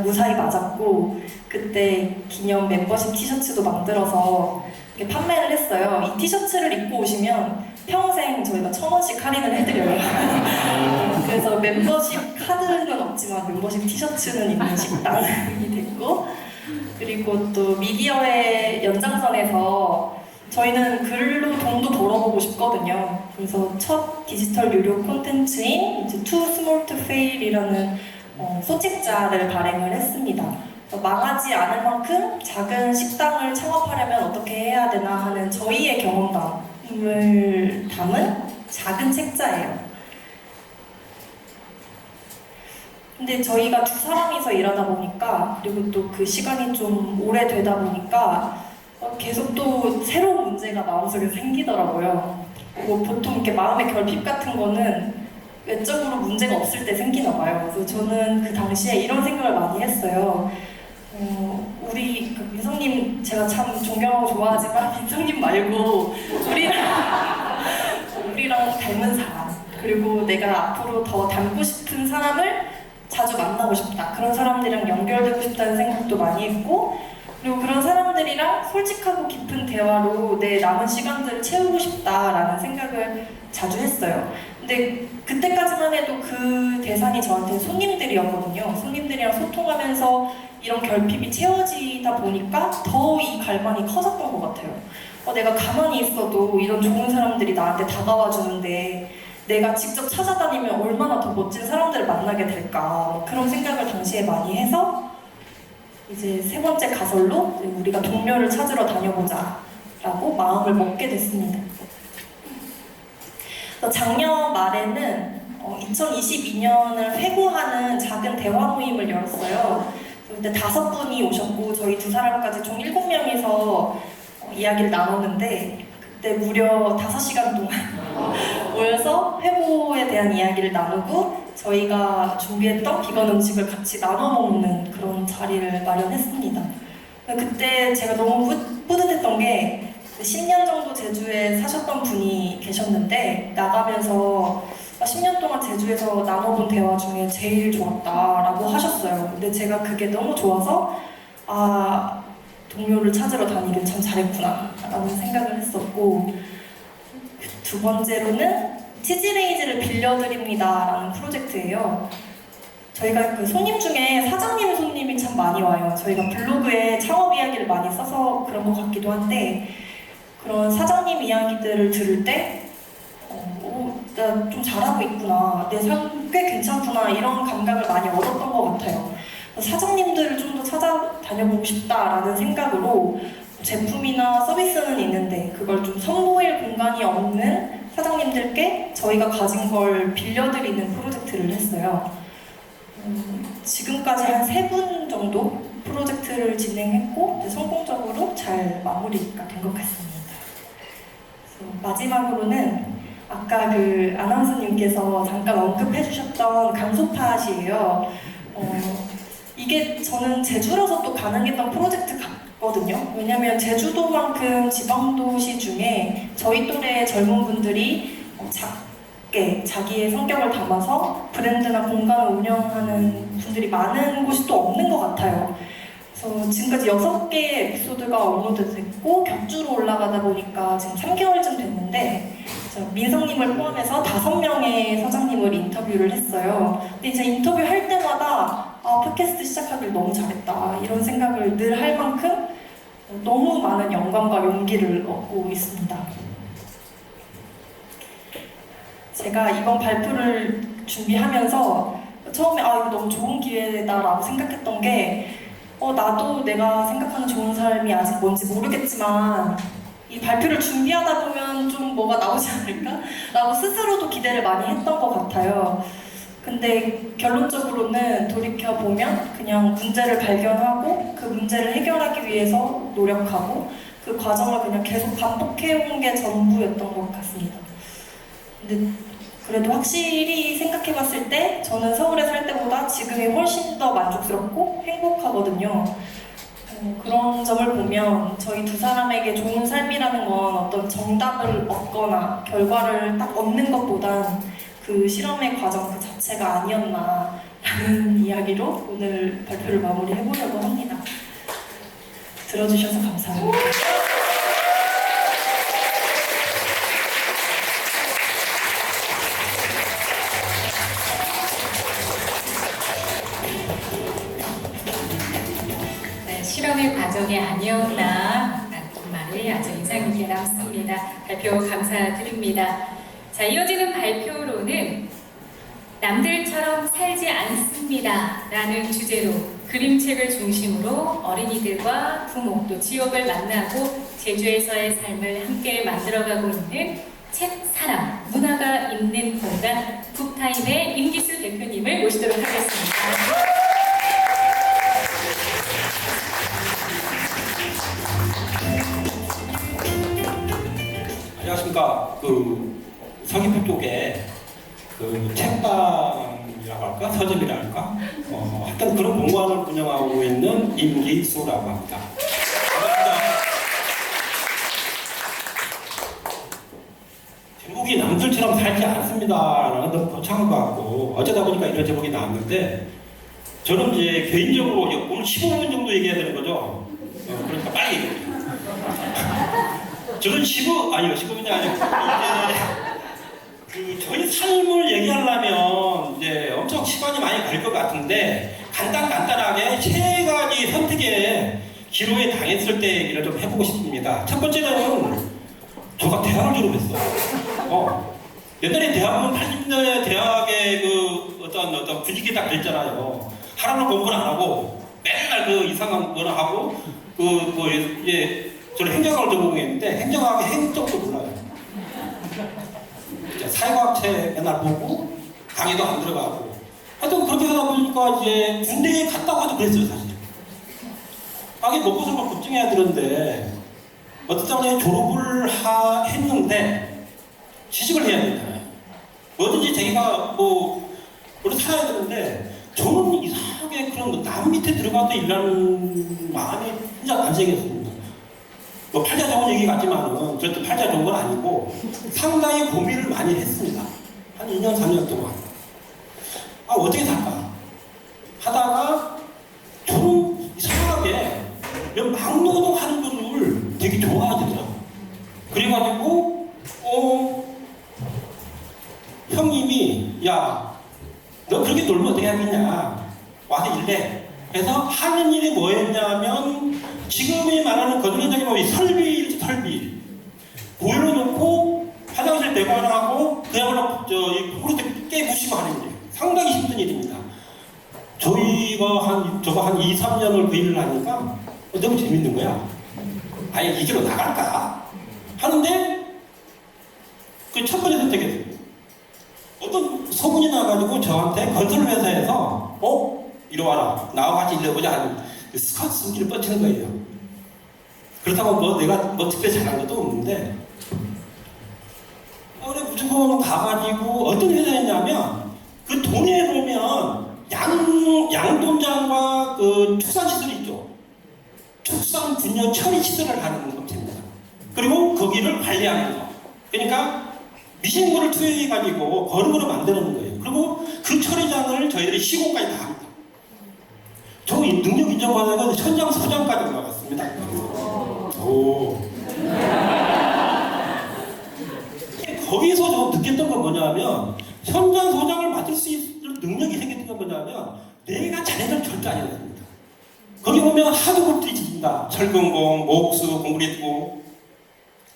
무사히 맞았고 그때 기념 멤버십 티셔츠도 만들어서 이렇게 판매를 했어요. 이 티셔츠를 입고 오시면 평생 저희가 1,000원씩 할인을 해드려요. 그래서 멤버십 카드는 없지만 멤버십 티셔츠는 있는 식당이 됐고, 그리고 또 미디어의 연장선에서 저희는 글로 돈도 벌어보고 싶거든요. 그래서 첫 디지털 유료 콘텐츠인 이제 Too Small to Fail이라는 소책자를 발행을 했습니다. 망하지 않을 만큼 작은 식당을 창업하려면 어떻게 해야 되나 하는 저희의 경험담을 담은 작은 책자예요. 근데 저희가 두 사람이서 일하다 보니까, 그리고 또 그 시간이 좀 오래되다 보니까 계속 또 새로운 문제가 마음속에 생기더라고요. 뭐 보통 이렇게 마음의 결핍 같은 거는 외적으로 문제가 없을 때 생기나 봐요. 그래서 저는 그 당시에 이런 생각을 많이 했어요. 우리 민성님 제가 참 존경하고 좋아하지만 민성님 말고 우리랑 닮은 사람, 그리고 내가 앞으로 더 닮고 싶은 사람을 자주 만나고 싶다. 그런 사람들이랑 연결되고 싶다는 생각도 많이 했고, 그리고 그런 사람들이랑 솔직하고 깊은 대화로 내 남은 시간들을 채우고 싶다라는 생각을 자주 했어요. 근데 그때까지만 해도 그 대상이 저한테 손님들이었거든요. 손님들이랑 소통하면서 이런 결핍이 채워지다 보니까 더 이 갈망이 커졌던 것 같아요. 내가 가만히 있어도 이런 좋은 사람들이 나한테 다가와 주는데 내가 직접 찾아다니면 얼마나 더 멋진 사람들을 만나게 될까, 그런 생각을 당시에 많이 해서 이제 세 번째 가설로 우리가 동료를 찾으러 다녀보자 라고 마음을 먹게 됐습니다. 작년 말에는 2022년을 회고하는 작은 대화 모임을 열었어요. 그때 5분이 오셨고 저희 두 사람까지 총 7명이서 이야기를 나눴는데, 그때 무려 5시간 동안 모여서 회고에 대한 이야기를 나누고 저희가 준비했던 비건 음식을 같이 나눠 먹는 그런 자리를 마련했습니다. 그때 제가 너무 뿌듯했던 게 10년 정도 제주에 사셨던 분이 계셨는데 나가면서 10년 동안 제주에서 나눠본 대화 중에 제일 좋았다라고 하셨어요. 근데 제가 그게 너무 좋아서 동료를 찾으러 다니길 참 잘했구나 라는 생각을 했었고, 두 번째로는 치즈레이즈를 빌려드립니다 라는 프로젝트예요. 저희가 그 손님 중에 사장님 손님이 참 많이 와요. 저희가 블로그에 창업 이야기를 많이 써서 그런 것 같기도 한데, 그런 사장님 이야기들을 들을 때 나 좀 잘하고 있구나, 내 삶 꽤 괜찮구나, 이런 감각을 많이 얻었던 것 같아요. 사장님들을 좀 더 찾아다녀보고 싶다라는 생각으로 제품이나 서비스는 있는데 그걸 좀 선보일 공간이 없는 사장님들께 저희가 가진 걸 빌려드리는 프로젝트를 했어요. 지금까지 한 3분 정도 프로젝트를 진행했고 성공적으로 잘 마무리가 된 것 같습니다. 마지막으로는 아까 그 아나운서님께서 잠깐 언급해 주셨던 강소팟이에요. 이게 저는 제주라서 또 가능했던 프로젝트 같거든요. 왜냐면 제주도만큼 지방도시 중에 저희 또래의 젊은 분들이 작게 자기의 성격을 담아서 브랜드나 공간을 운영하는 분들이 많은 곳이 또 없는 것 같아요. 그래서 지금까지 6개의 에피소드가 업로드 됐고 격주로 올라가다 보니까 지금 3개월쯤 됐는데 민성님을 포함해서 5명의 사장님을 인터뷰를 했어요. 근데 이제 인터뷰할 때마다 팟캐스트 시작하길 너무 잘했다 이런 생각을 늘 할 만큼 너무 많은 영감과 용기를 얻고 있습니다. 제가 이번 발표를 준비하면서 처음에 이거 너무 좋은 기회다라고 생각했던 게 나도 내가 생각하는 좋은 삶이 아직 뭔지 모르겠지만 이 발표를 준비하다 보면 좀 뭐가 나오지 않을까? 라고 스스로도 기대를 많이 했던 것 같아요. 근데 결론적으로는 돌이켜보면 그냥 문제를 발견하고 그 문제를 해결하기 위해서 노력하고 그 과정을 그냥 계속 반복해온 게 전부였던 것 같습니다. 근데 그래도 확실히 생각해봤을 때 저는 서울에 살 때보다 지금이 훨씬 더 만족스럽고 행복하거든요. 그런 점을 보면 저희 두 사람에게 좋은 삶이라는 건 어떤 정답을 얻거나 결과를 딱 얻는 것보단 그 실험의 과정 그 자체가 아니었나 라는 이야기로 오늘 발표를 마무리해보려고 합니다. 들어주셔서 감사합니다. 네, 실험의 과정이 아니었나 라는 말이 아주 인상 깊게 남습니다. 발표 감사드립니다. 자, 이어지는 발표로는 남들처럼 살지 않습니다 라는 주제로 그림책을 중심으로 어린이들과 부모 또 지역을 만나고 제주에서의 삶을 함께 만들어가고 있는 책 사람 문화가 있는 공간 북타임의 임기수 대표님을 모시도록 하겠습니다. 안녕하십니까. 서귀포 쪽에 책방이라고 할까? 서점이라고 할까? 하여튼 그런 공간을 운영하고 있는 임기수라고 합니다. 반갑습니다. 제목이 남들처럼 살지 않습니다라는 너무 거창한 것 같고 어쩌다 보니까 이런 제목이 나왔는데 저는 이제 개인적으로 오늘 15분 정도 얘기해야 되는 거죠. 그러니까 빨리 얘기해요. 저는 15분이 아니고 이제 저희 삶을 얘기하려면 이제 엄청 시간이 많이 갈 것 같은데 간단하게 세 가지 선택의 기로에 당했을 때 얘기를 좀 해보고 싶습니다. 첫 번째는 저가 대학을 졸업했어요. 옛날에 대학은 80년대 대학의 어떤 분위기 딱 그랬잖아요. 하라는 공부는 안 하고 맨날 이상한 거나 하고 저는 행정학을 전공했는데 행정학의 행정도 몰라요. 사회과학 책 맨날 보고 강의도 안 들어가고 하여튼 그렇게 하다 보니까 이제 군대에 갔다고 하도 그랬어요 사실. 하긴 먹고 살고 걱정해야 되는데 어쨌든 졸업을 했는데 취직을 해야 되잖아요. 뭐든지 자기가 오래 살아야 되는데 저는 이상하게 그런 남 밑에 들어가서 일하는 마음이 진짜 안 생겼습니다. 팔자 좋은 얘기 같지만은 그래도 팔자 좋은 건 아니고 상당히 고민을 많이 했습니다. 한 2년, 3년 동안. 어떻게 살까? 하다가 저는 이상하게 막노동 하는 거를 되게 좋아하더라고요. 그래가지고 형님이 야, 너 그렇게 놀면 어떻게 하겠냐? 와서 일해. 그래서 하는 일이 뭐였냐면 지금이 말하는 거두는적인 뭐 설비 보일러 놓고 화장실 내관하고 그야말로 이 깨부시고 하는 일 상당히 힘든 일입니다. 저가 한 2, 3년을 그 일을 하니까 너무 재밌는 거야. 아예 이 길로 나갈까 하는데 그 첫 번째 선택이었어요. 어떤 소문이 나가지고 저한테 건설회사에서 이리 와라 나와 같이 일해보자 하는 스카우트 승기를 뻗치는 거예요. 그렇다고 내가 특별히 잘한 것도 없는데 그래 무조건 가가지고 어떤 회사였냐면 그 동해에 보면 양돈장과 축산시설이 있죠. 축산 분뇨 처리 시설을 하는 업체입니다. 그리고 거기를 관리하는 거. 그러니까 미신물을 투여해가지고 거름으로 만드는 거예요. 그리고 그 처리장을 저희들이 시공까지 다 합니다. 저 능력 인정받아서 현장 소장까지 올라갔습니다. 거기서 저 느꼈던 건 뭐냐면 현장 소장을 맡을 수 있는 능력이 생겼던 건 뭐냐면 내가 잘해는 절대 아니었습니다. 거기 보면 하도 것들이 지진다. 철근공, 목수, 콘크리트공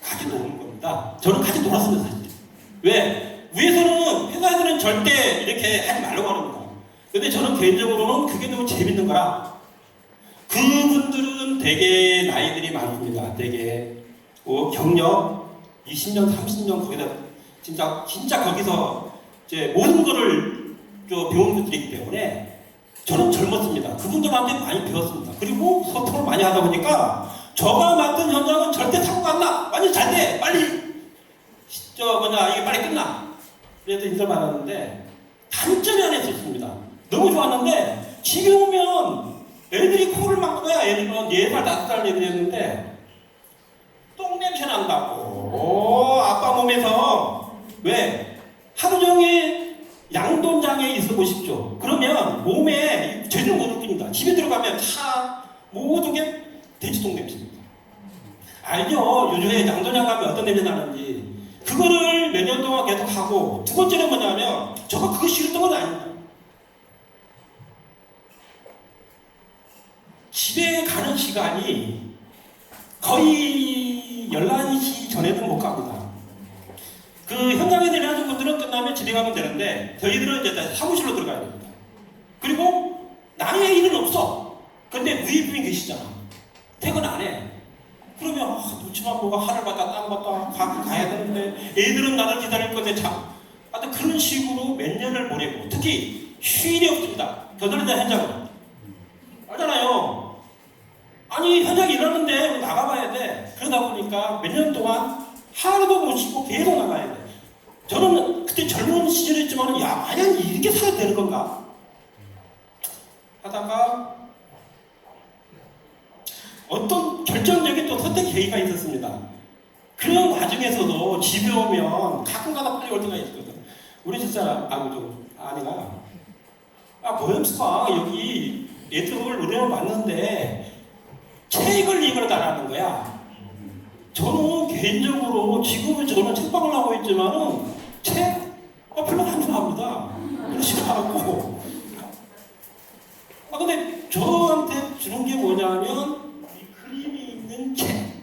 같이 노는 겁니다. 저는 같이 놀았습니다 사실. 왜? 위에서는 회사에서는 절대 이렇게 하지 말라고 합니다. 근데 저는 개인적으로는 그게 너무 재밌는 거라. 그분들은 되게 나이들이 많습니다. 되게 경력 20년, 30년 거기다 진짜 거기서 이제 모든 거를 배운 분들이기 때문에 저는 젊었습니다. 그분들한테 많이 배웠습니다. 그리고 소통을 많이 하다 보니까 저가 맡은 현장은 절대 사고가 안 나. 완전 잘 돼. 빨리 이게 빨리 끝나. 그래서 인사를 받았는데 단점이 하나 있었습니다. 너무 좋았는데 집에 오면 애들이 코를 막는 거야. 애들은 4살, 5살 애들이었는데 똥냄새 난다고. 아빠 몸에서 왜? 하루 종일 양돈장에 있어 보십시오. 그러면 내 양도장 가면 어떤 냄새 나는지 그거를 몇 년 동안 계속 하고 두 번째는 뭐냐면 저거 그거 싫었던 건 아닙니다. 집에 가는 시간이 거의 11시 전에는 못 갑니다. 그 현장에서 일하는 분들은 끝나면 집에 가면 되는데 저희들은 이제 사무실로 들어가야 됩니다. 그리고 나의 일은 없어. 근데 무예품이 계시잖아. 퇴근 안 해. 그러면 눈치만 보고 하늘 봤다 땅 봤다 가야 되는데 애들은 나를 기다릴 건데 참. 하여튼 그런 식으로 몇 년을 보내고 특히 휴일이 없습니다. 저들은 현장은. 알잖아요. 아니 현장에 일하는데 나가봐야 돼. 그러다 보니까 몇 년 동안 하루도 못 쉬고 계속 나가야 돼. 저는 그때 젊은 시절이었지만 야 과연 이렇게 살아도 되는 건가? 하다가 어떤 결정적인 또 선택 계기가 있었습니다. 그런 과정에서도 집에 오면 가끔가다 빨리 올 때가 있거든. 우리 진짜 아내가 보험스파 여기 애들 노래를 봤는데 책을 읽으러달라는 거야. 저는 개인적으로 지금은 저는 책방을 하고 있지만은 책 별로 안 좋아합니다. 별로 싫어하고. 근데 저한테 주는 게 뭐냐면 이 그림이 있는 책.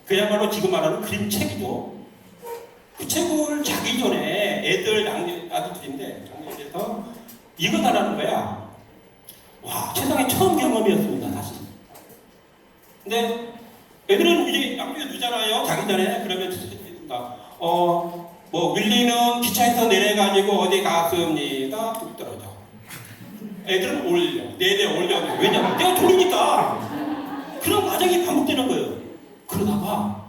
그야말로 지금 말하는 그림책이죠. 그 책을 자기 전에 애들 아들들인데 장례에서 읽어달라는 거야. 와 세상에 처음 경험이었습니다 사실. 근데 애들은 이제 양육에 두잖아요. 자기 전에 그러면 윌리는 기차에서 내려가지고 어디 갔습니다. 뚝 떨어져. 애들은 올려. 내내 올려. 왜냐면 내가 졸리니까. 그런 과정이 반복되는 거예요. 그러다가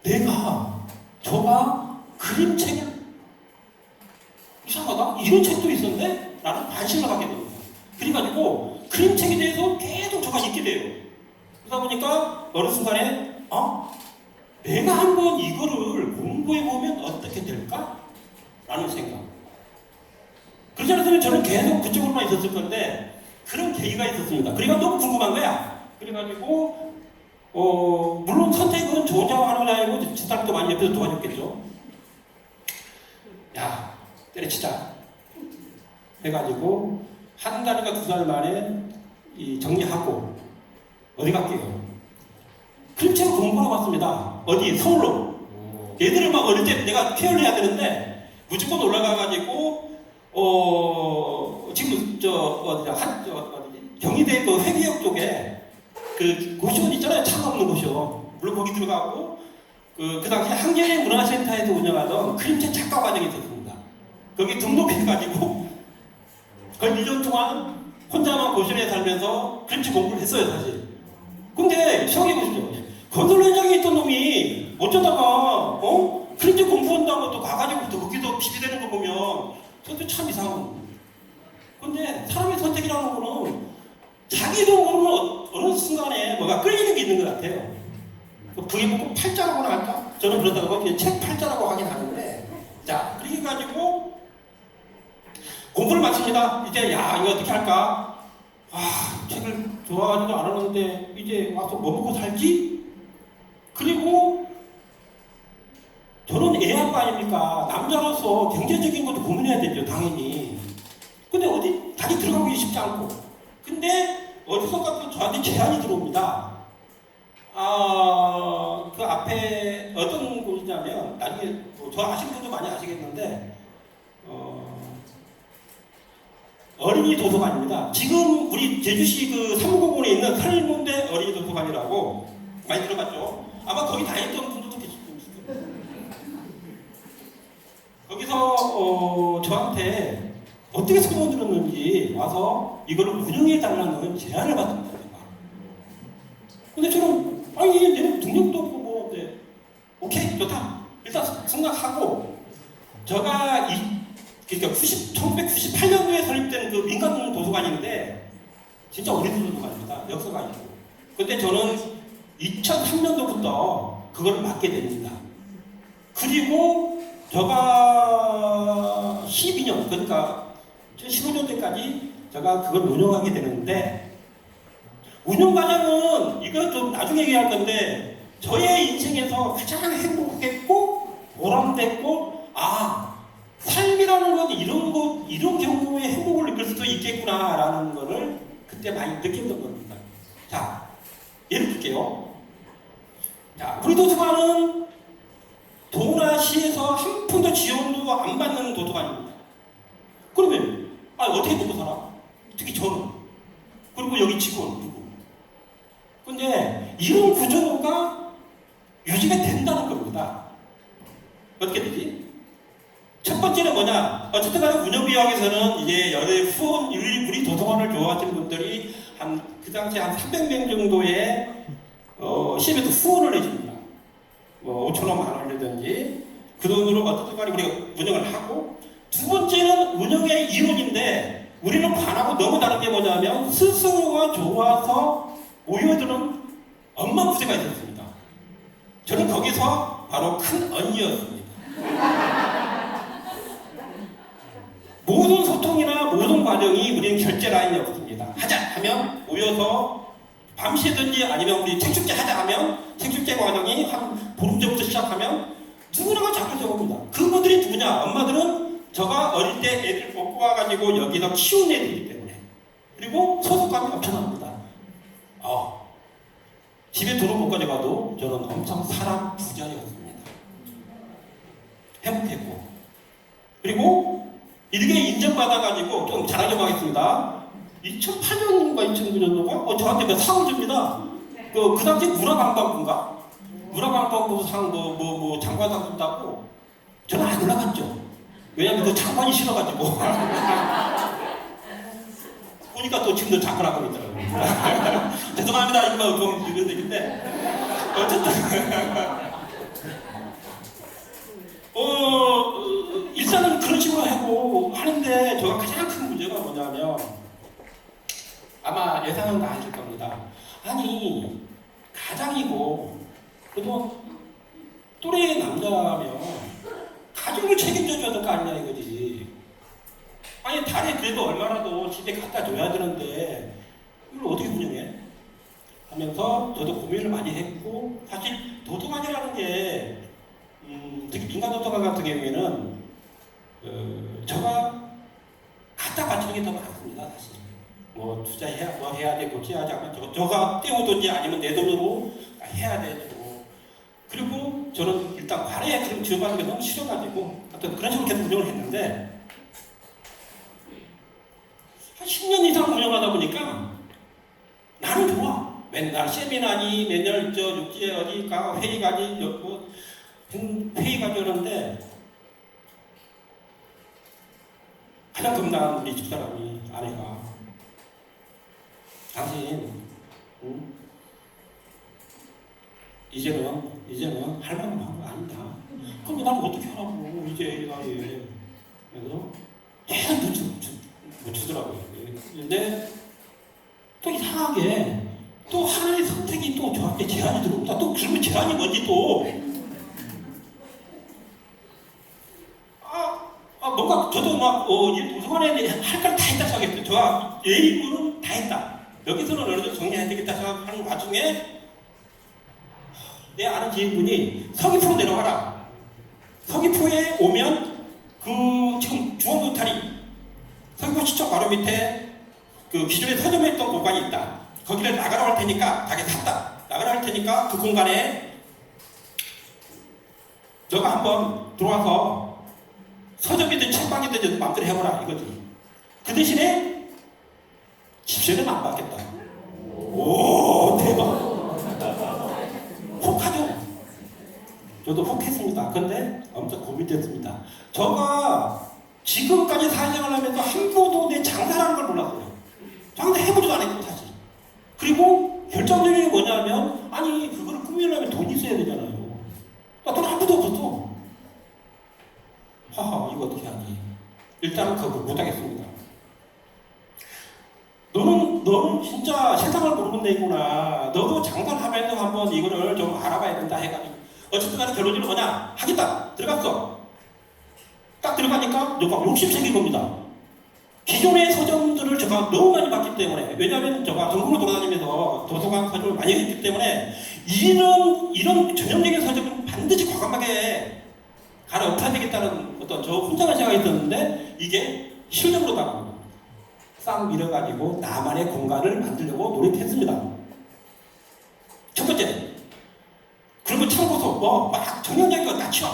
내가 저가 그림책을 이상하다? 이런 책도 있었네? 라는 관심을 갖게 됩니다. 그래가지고 그림책에 대해서 계속 저가 읽게 돼요. 그러다 보니까 어느 순간에 내가 한번 이거를 공부해보면 어떻게 될까? 라는 생각. 그렇지 않았으면 저는 계속 그쪽으로만 있었을 건데 그런 계기가 있었습니다. 그러니까 너무 궁금한 거야. 그래가지고 물론 선택은 저 혼자 하는 게 아니고 제 딸도 많이 옆에서 도와줬겠죠. 야 때려치자 해가지고 한 달인가 두 달 만에 정리하고 어디 갈게요. 그림책을 공부하러 왔습니다. 어디? 서울로. 얘들을 막 어릴 때 내가 케어를 해야 되는데 무조건 올라가가지고 지금 경희대 그 회계역 쪽에 그 고시원 있잖아요. 차 없는 고시원. 물론 거기 들어가고 그 당시에 한겨레 문화센터에서 운영하던 그림책 작가 과정이 있었습니다. 거기 등록해가지고 거의 1년 동안 혼자만 고시원에 살면서 그림책 공부를 했어요 사실. 근데 생각해보시죠. 건설 현장에 있던 놈이 어쩌다가 그림책 공부한다고 또 가가지고 또 거기서 비비되는 거 보면 저도 참 이상하고. 근데 사람의 선택이라는 거는 자기도 모르는 어느 순간에 뭐가 끌리는 게 있는 것 같아요. 그게 뭐 팔자라고 할까? 저는 그러다가 책 팔자라고 하긴 하는데 자 그렇게 가지고 공부를 마칩니다. 이제 이거 어떻게 할까? 책을 좋아하지도 않았는데 이제 와서 뭐 먹고 살지? 그리고 저는 애 아빠 아닙니까? 남자로서 경제적인 것도 고민해야 되죠 당연히. 근데 어디 다시 들어가기 쉽지 않고. 근데 어디선가 또 저한테 제안이 들어옵니다. 그 앞에 어떤 곳이냐면 나중에 저 아시는 분도 많이 아시겠는데 어린이 도서관입니다. 지금 우리 제주시 그 삼공원에 있는 살문대 어린이 도서관이라고 많이 들어봤죠? 아마 거기 다녔던 분들도 계실 거예요. 거기서 저한테 어떻게 소문 들었는지 와서 이거를 운영해달라는 제안을 받습니다. 근데 저는 얘는 능력도 없고 뭐 오케이 좋다. 일단 생각하고 제가 그러니까 1998년도에 설립된 그 민간 도서관인데 진짜 오래된 도서관입니다. 역사가 있고. 근데 저는 2003년도부터 그걸 맡게 됩니다. 그리고 제가 12년 그러니까 15년 때까지 제가 그걸 운영하게 되는데 운영 과정은 이거 좀 나중에 얘기할 건데 저의 인생에서 가장 행복했고 보람됐고 삶이라는 건 이런 경우에 행복을 느낄 수도 있겠구나라는 거를 그때 많이 느꼈던 겁니다. 자, 예를 들게요. 자, 우리 도서관은 도나 시에서 한 푼도 지원도 안 받는 도서관입니다. 그러면 어떻게 먹고 살아? 특히 저는. 그리고 여기 직원 누구? 근데 이런 구조가 유지가 된다는 겁니다. 어떻게 되지? 첫 번째는 뭐냐? 어쨌든 간에 운영비용에서는 이제 여러 후원, 우리 도서관을 좋아하시는 분들이 그 당시에 한 300명 정도의 시에도 후원을 해줍니다. 뭐 5,000원, 만 원이라든지 그 돈으로 어쨌든 간에 우리가 운영을 하고, 두 번째는 운영의 이론인데 우리는 반하고 너무 다른 게 뭐냐면 스스로가 좋아서 모여드는 엄마 부대가 있었습니다. 저는 거기서 바로 큰 언니였습니다. 모든 소통이나 모든 과정이 우리는 결제 라인이 없습니다. 하자 하면 모여서 밤새든지 아니면 우리 책축제 하자 하면 책축제 과정이 한 보름 전부터 시작하면 누구나가 자꾸 적어봅니다. 그분들이 누구냐? 엄마들은 저가 어릴 때 애들 뽑고 와가지고 여기서 키운 애들이기 때문에. 그리고 소속감이 엄청납니다. 집에 돈을 못 가져가도 저는 엄청 사람 부자였습니다. 행복했고. 그리고 이렇게 인정받아가지고 좀 자랑 좀 하겠습니다. 2008년인가 2009년도가 저한테 상을 줍니다. 그 당시 문화관광부인가? 문화관광부 상 장관상 준다고 저는 안 올라갔죠. 왜냐면 그 장관이 싫어가지고. 보니까 또 지금도 장관하고 있더라고요. 죄송합니다. 이거 좀 이런 얘기인데 어쨌든 일단은 그런 식으로 하고 하는데 저가 가장 큰 문제가 뭐냐면 아마 예상은 다 하실 겁니다. 아니 가장이고 그래도 또래 남자면 가족을 책임져줘야 될 거 아니냐 이거지. 아니 달에 그래도 얼마라도 집에 갖다 줘야 되는데 이걸 어떻게 운영해? 하면서 저도 고민을 많이 했고, 사실 도서관이라는 게 특히 민간 도서관 같은 경우에는 저가 갖다 바치는 게 더 많습니다. 사실 뭐 투자해야 뭐 해야 되고 해야지 하면 저가 떼오든지 아니면 내 돈으로 해야 되고, 그리고 저는 일단 관에 그런 지원받는 게 너무 싫어가지고 하여튼 그런 식으로 계속 운영을 했는데 한 10년 이상 운영하다 보니까 나는 좋아. 맨날 세미나니 매년 육지에 어디 가 회의 가지 회의 가지 그러는데 가장 겁나는 우리 집사람이 아내가 당신 이제는 할 만한 거 아니다. 그럼 나는 어떻게 하라고 이제 나이에. 그래서 계속 못 주더라고요. 근데 또 이상하게 또 하나의 선택이 또 저한테 제한이 들어옵니다. 또 그러면 제한이 뭔지 또 뭔가 저도 막 도서관에 할 걸 다 했다 생각했어요. 저가 내 임무는 다 했다. 여기서는 어느 정도 정리해야 되겠다 생각하는 와중에 내 아는 지인분이 서귀포로 내려가라. 서귀포에 오면 지금 중앙도타리 서귀포 시청 바로 밑에 그 기존에 서점에 있던 공간이 있다. 거기를 나가라 할 테니까 자기 샀다. 나가라 할 테니까 그 공간에 너가 한번 들어와서 서점이든 책방이든 마음대로 해보라 이거지. 그 대신에 집세는 안 받겠다. 오 대박. 혹하죠. 저도 혹했습니다. 근데 엄청 고민됐습니다. 저가 지금까지 사회생활을 하면서 한 번도 내 장사라는 걸 몰랐어요. 장사 해보지도 않았고 사실. 그리고 결정적인 게 뭐냐면 아니 그거를 꾸미려면 돈이 있어야 되잖아요. 돈 한 푼도 없었어. 하하 이거 어떻게 하지? 일단은 그거 못하겠습니다. 너는 진짜 세상을 모르는 애구나. 너도 장사를 하면서 한번 이거를 좀 알아봐야 된다 해가지고 어쨌든 간에 결론이 뭐냐? 하겠다. 들어갔어. 딱 들어가니까 욕심 생긴 겁니다. 기존의 서점들을 제가 너무 많이 봤기 때문에, 왜냐하면 제가 전국을 돌아다니면서 도서관 서점을 많이 했기 때문에 이런 전형적인 서점은 반드시 과감하게 갈아엎어야 되겠다는 어떤 저 혼자만 생각이 있었는데 이게 실력으로 나갑니다. 싹 밀어가지고 나만의 공간을 만들려고 노력했습니다. 첫 번째, 그리고 참고서 막 전형적인 거 다 치워.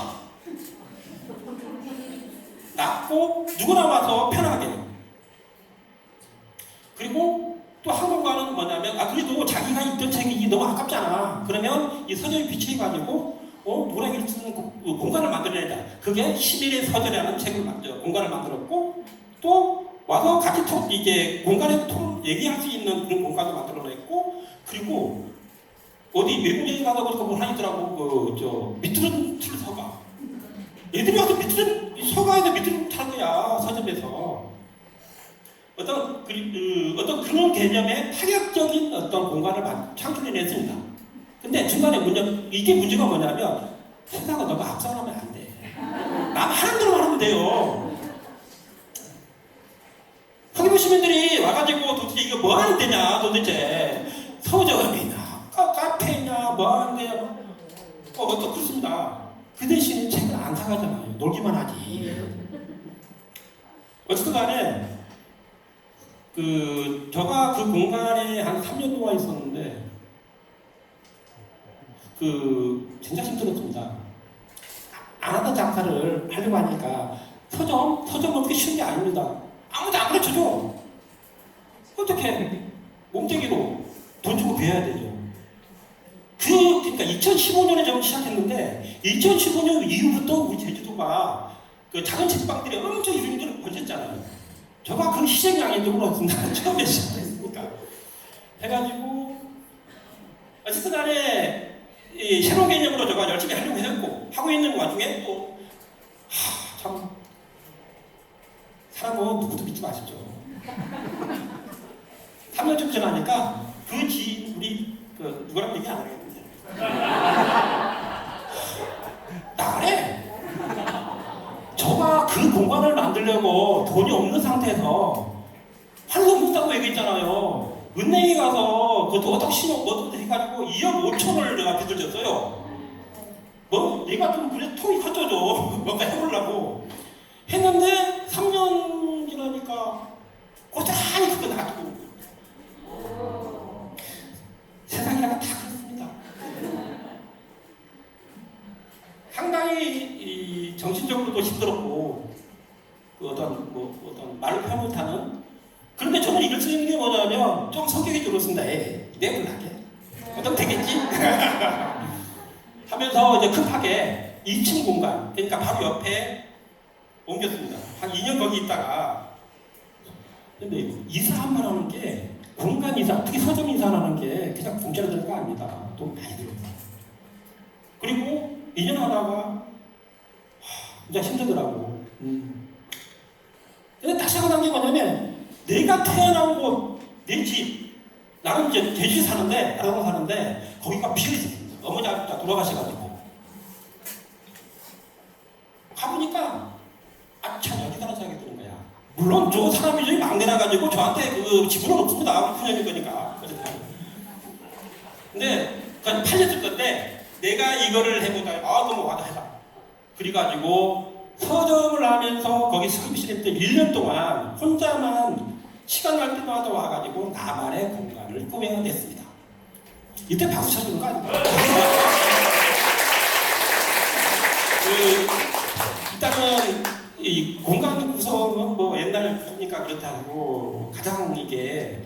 놨고 누구나 와서 편하게. 그리고 또 한 공간은 뭐냐면 그래도 자기가 읽던 책이 너무 아깝잖아. 그러면 이 서점에 비치해가지고 노래를 쓰는 공간을 만들어내자. 그게 11의 서점이라는 공간을 만들었고 또 와서 같이 이제 공간에서 얘기할 수 있는 그런 공간도 만들어냈고 그리고 어디 외국에 가다 보니까 뭘 하더라고 밑으로 칠 서가. 애들이 와서 서가에서 밑으로 타는 거야 서점에서. 어떤 그런 개념의 파격적인 어떤 공간을 창출해냈습니다. 근데 중간에 문제가 뭐냐면 세상은 너무 앞서가면 안 돼. 남 하는 대로 하면 돼요. 서귀포 시민들이 와가지고 도대체 이거 뭐 하는 데냐 도대체 서점이냐 카페냐 뭐 하는 데냐 또 그렇습니다. 그 대신에 책을 안 사가잖아요. 놀기만 하지. 어쨌든 간에 제가 그 공간에 한 3년 동안 있었는데 진짜 힘들었습니다. 안 하던 장사를 하려고 하니까 서점 먹기 쉬운 게 아닙니다. 아무도 안 가르쳐줘. 어떻게 몸뚱이로 돈 주고 배워야 되죠. 그러니까 2015년에 저는 시작했는데 2015년 이후부터 우리 제주도가 작은 책방들이 엄청 이름들을 번졌잖아요. 저가 그 희생이 아니도록 처음에 시작했으니까 해가지고 어쨌든 간에 새로운 개념으로 제가 열심히 하려고 했고 하고 있는 와중에 또 참 사람은 누구도 믿지 마시죠. 3년쯤 지나니까 우리 누구랑 얘기 안 하겠는데 나가래. 저가 그 공간을 만들려고 돈이 없는 상태에서 환송 못하고 얘기했잖아요. 은행에 가서 그것도 어떻게 신용 어떻게 해가지고 2억 5천을 내가 빚을 졌어요. 내가 좀 그래 통이 커져줘. 뭔가 해보려고 했는데 3년 지나니까 고스란히 그거 놔두고 세상이라고 다 그렇습니다. 상당히 정신적으로도 힘들었고 어떤 말로 표현 못하는. 그런데 저는 이럴 수 있는 게 뭐냐면 좀 성격이 들었습니다. 내불나게 어떻게 되겠지? 하면서 이제 급하게 2층 공간 그러니까 바로 옆에 옮겼습니다. 한 2년 거기 있다가 근데 이사 한 번 하는 게 공간 이사 특히 서점 이사하는 게 그냥 공짜로 되는 거 아닙니다. 돈 많이 들어요. 그리고 2년 하다가 진짜 힘들더라고. 근데 다시 생각한 게 뭐냐면 내가 태어난 곳, 내 집, 나는 이제 제주에 사는데 거기가 비어있어요. 어머니 아버지가 돌아가셔가지고 가보니까 참 여기다 생각이 드는 거야. 물론 저 사람이 저기 막내라 가지고 저한테 그 지분은 없습니다. 큰형일 거니까. 근데 그건 팔렸을 건데 내가 이거를 해보다 너무 와닿아서 그래가지고 서점을 하면서 거기 스크립시를 때 1년 동안 혼자만 시간 날 때마다 와가지고 나만의 공간을 꾸며냈습니다. 이때 박수 쳐주는 거 아닙니까? 일단은 이 공간 구성은 뭐 옛날 구니까 그렇다고 가장 이게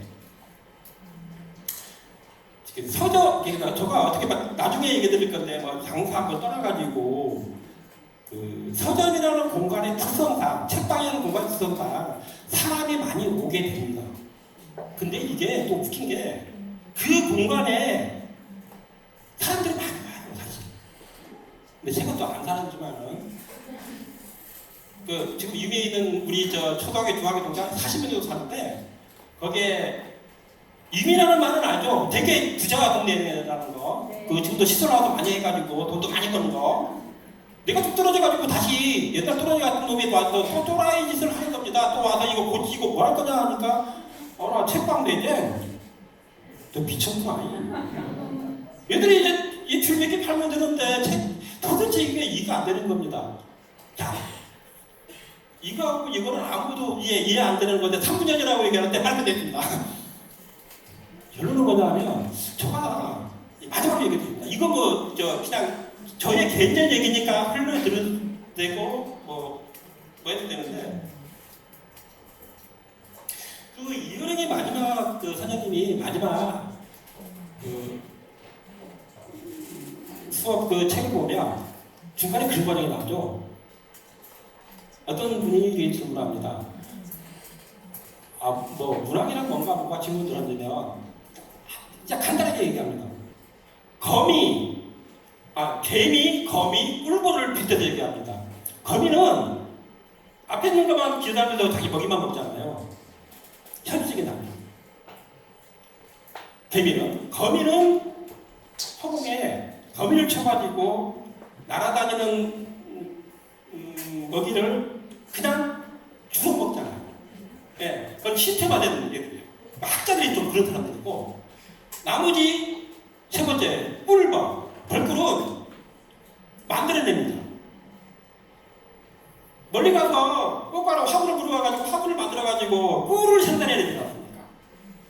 그러니까 제가 어떻게 나중에 얘기 드릴 건데 뭐 장사 한번 떠나가지고 서점이라는 공간의 특성상 책방이라는 공간의 특성상 사람이 많이 오게 됩니다. 근데 이게 또 웃긴 게 그 공간에 사람들이 많이 와요 사실. 근데 제가 또 안 사는지만은 지금 유미에 있는 우리 초등학교 중학교 동창 40명 정도 사는데 거기에 유미라는 말은 알죠? 되게 부자 동네라는 거. 지금도 시설화도 많이 해가지고 돈도 많이 버는 거. 얘가 뚝 떨어져가지고 다시 옛날 또라이 같은 놈이 와서 또 또라이 짓을 하는 겁니다. 또 와서 이거 고치고 뭐 할 거냐 하니까 나 책방 내재. 너 미쳤구나. 얘들이 이제 이 줄몇개 팔면 되는데 도대체 이게 이해가 안 되는 겁니다. 자, 이거하고 이거는 아무도 이해 안 되는 건데 3분년이라고 얘기하는데 빨리 됐습니다. 결론은 뭐냐면 저가 마지막으로 얘기했습니다. 이거 뭐 그냥 저의 개인적인 얘기니까 흘러 들어도 되고 뭐 해도 되는데 그 이은행의 마지막 그 사장님이 마지막 그 수업 그 책을 보면 중간에 글 과정이 나오죠. 어떤 분이 질문합니다. 뭐 문학이란 뭔가 질문 들었는데요. 진짜 간단하게 얘기합니다. 개미, 거미, 꿀벌을 빗대서 얘기합니다. 거미는 앞에 있는 것만 기다리면서 자기 먹이만 먹잖아요. 현실적인 답이에요. 거미는 허공에 거미를 쳐가지고 날아다니는 먹이를 그냥 주워 먹잖아요. 예, 그건 시스템화되는 얘기예요. 학자들이 좀 그런 사람들이고, 나머지 세 번째 벌꿀은 만들어냅니다. 멀리 가서 꽃가루 화분을 불어와가지고 화분을 만들어가지고 꿀을 생산해야 되지 않습니까?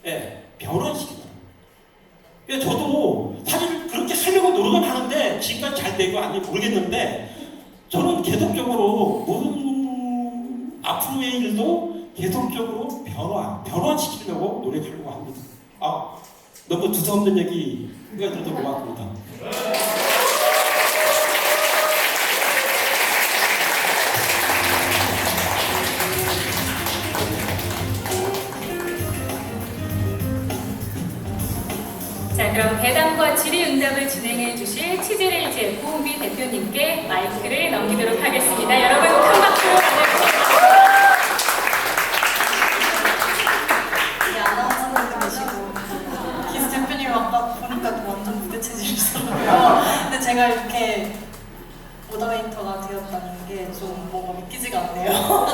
예, 변환시키다. 저도 사실 그렇게 하려고 노력은 하는데 지금까지 잘 되고 안 되고 모르겠는데 저는 계속적으로 모든 앞으로의 일도 계속적으로 변화시키려고 노력하려고 합니다. 너무 두서없는 얘기 해주셔서 고맙습니다. 자, 그럼 대담과 질의응답을 진행해 주실 치즈레이즈의 고은비 대표님께 마이크를 넘기도록 하겠습니다. 여러분 큰 박수로 맞아주세요. 아나운서분들 계시고 기수 대표님 아까 보니까 완전 무대 체질이시더라고요. 근데 제가 이렇게 모더레이터가 되었다는 게 좀 뭔가 믿기지가 않네요.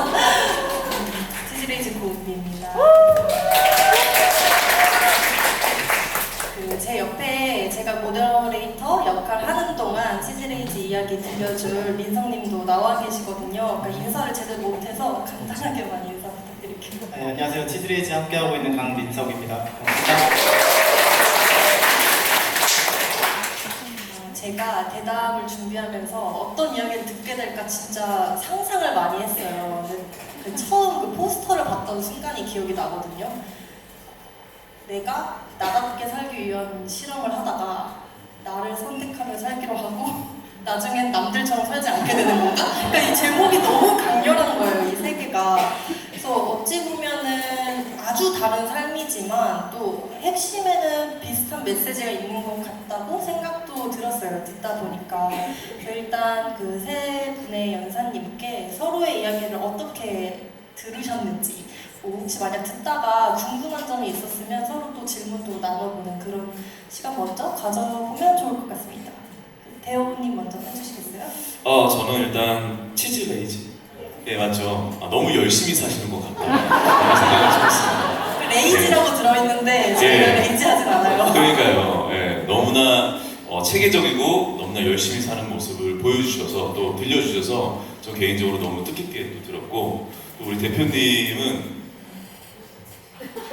치즈레이즈 고은비입니다. 제 옆에 제가 모더레이터 역할 하는 동안 치즈레이즈 이야기 들려줄 민성님도 나와 계시거든요. 그러니까 인사를 제대로 못해서 간단하게만 인사 부탁드릴게요. 네, 안녕하세요. 치즈레이즈 함께하고 있는 강민석입니다. 반갑습니다. 제가 대담을 준비하면서 어떤 이야기를 듣게 될까 진짜 상상을 많이 했어요. 근데 처음 그 포스터를 봤던 순간이 기억이 나거든요. 내가 나답게 살기 위한 실험을 하다가 나를 선택하며 살기로 하고 나중엔 남들처럼 살지 않게 되는 건가? 그러니까 이 제목이 너무 강렬한 거예요, 이 세 개가. 그래서 어찌 보면은 아주 다른 삶이지만 또 핵심에는 비슷한 메시지가 있는 것 같다고 생각도 들었어요, 듣다 보니까. 그래서 일단 그 세 분의 연사님께 서로의 이야기를 어떻게 들으셨는지, 혹시 만약 듣다가 궁금한 점이 있었으면 서로 또 질문도 나눠보는 그런 시간 먼저 가져보면 좋을 것 같습니다. 대호님 먼저 해주시겠어요? 저는 일단 치즈레이즈. 네, 맞죠. 너무 열심히 사시는 것 같다는 생각을 해봤습니다. 레이지라고 들어있는데 저희가 레이지하진 않아요. 그러니까요. 예, 너무나 체계적이고 너무나 열심히 사는 모습을 보여주셔서 또 들려주셔서 저 개인적으로 너무 뜻깊게 또 들었고, 또 우리 대표님은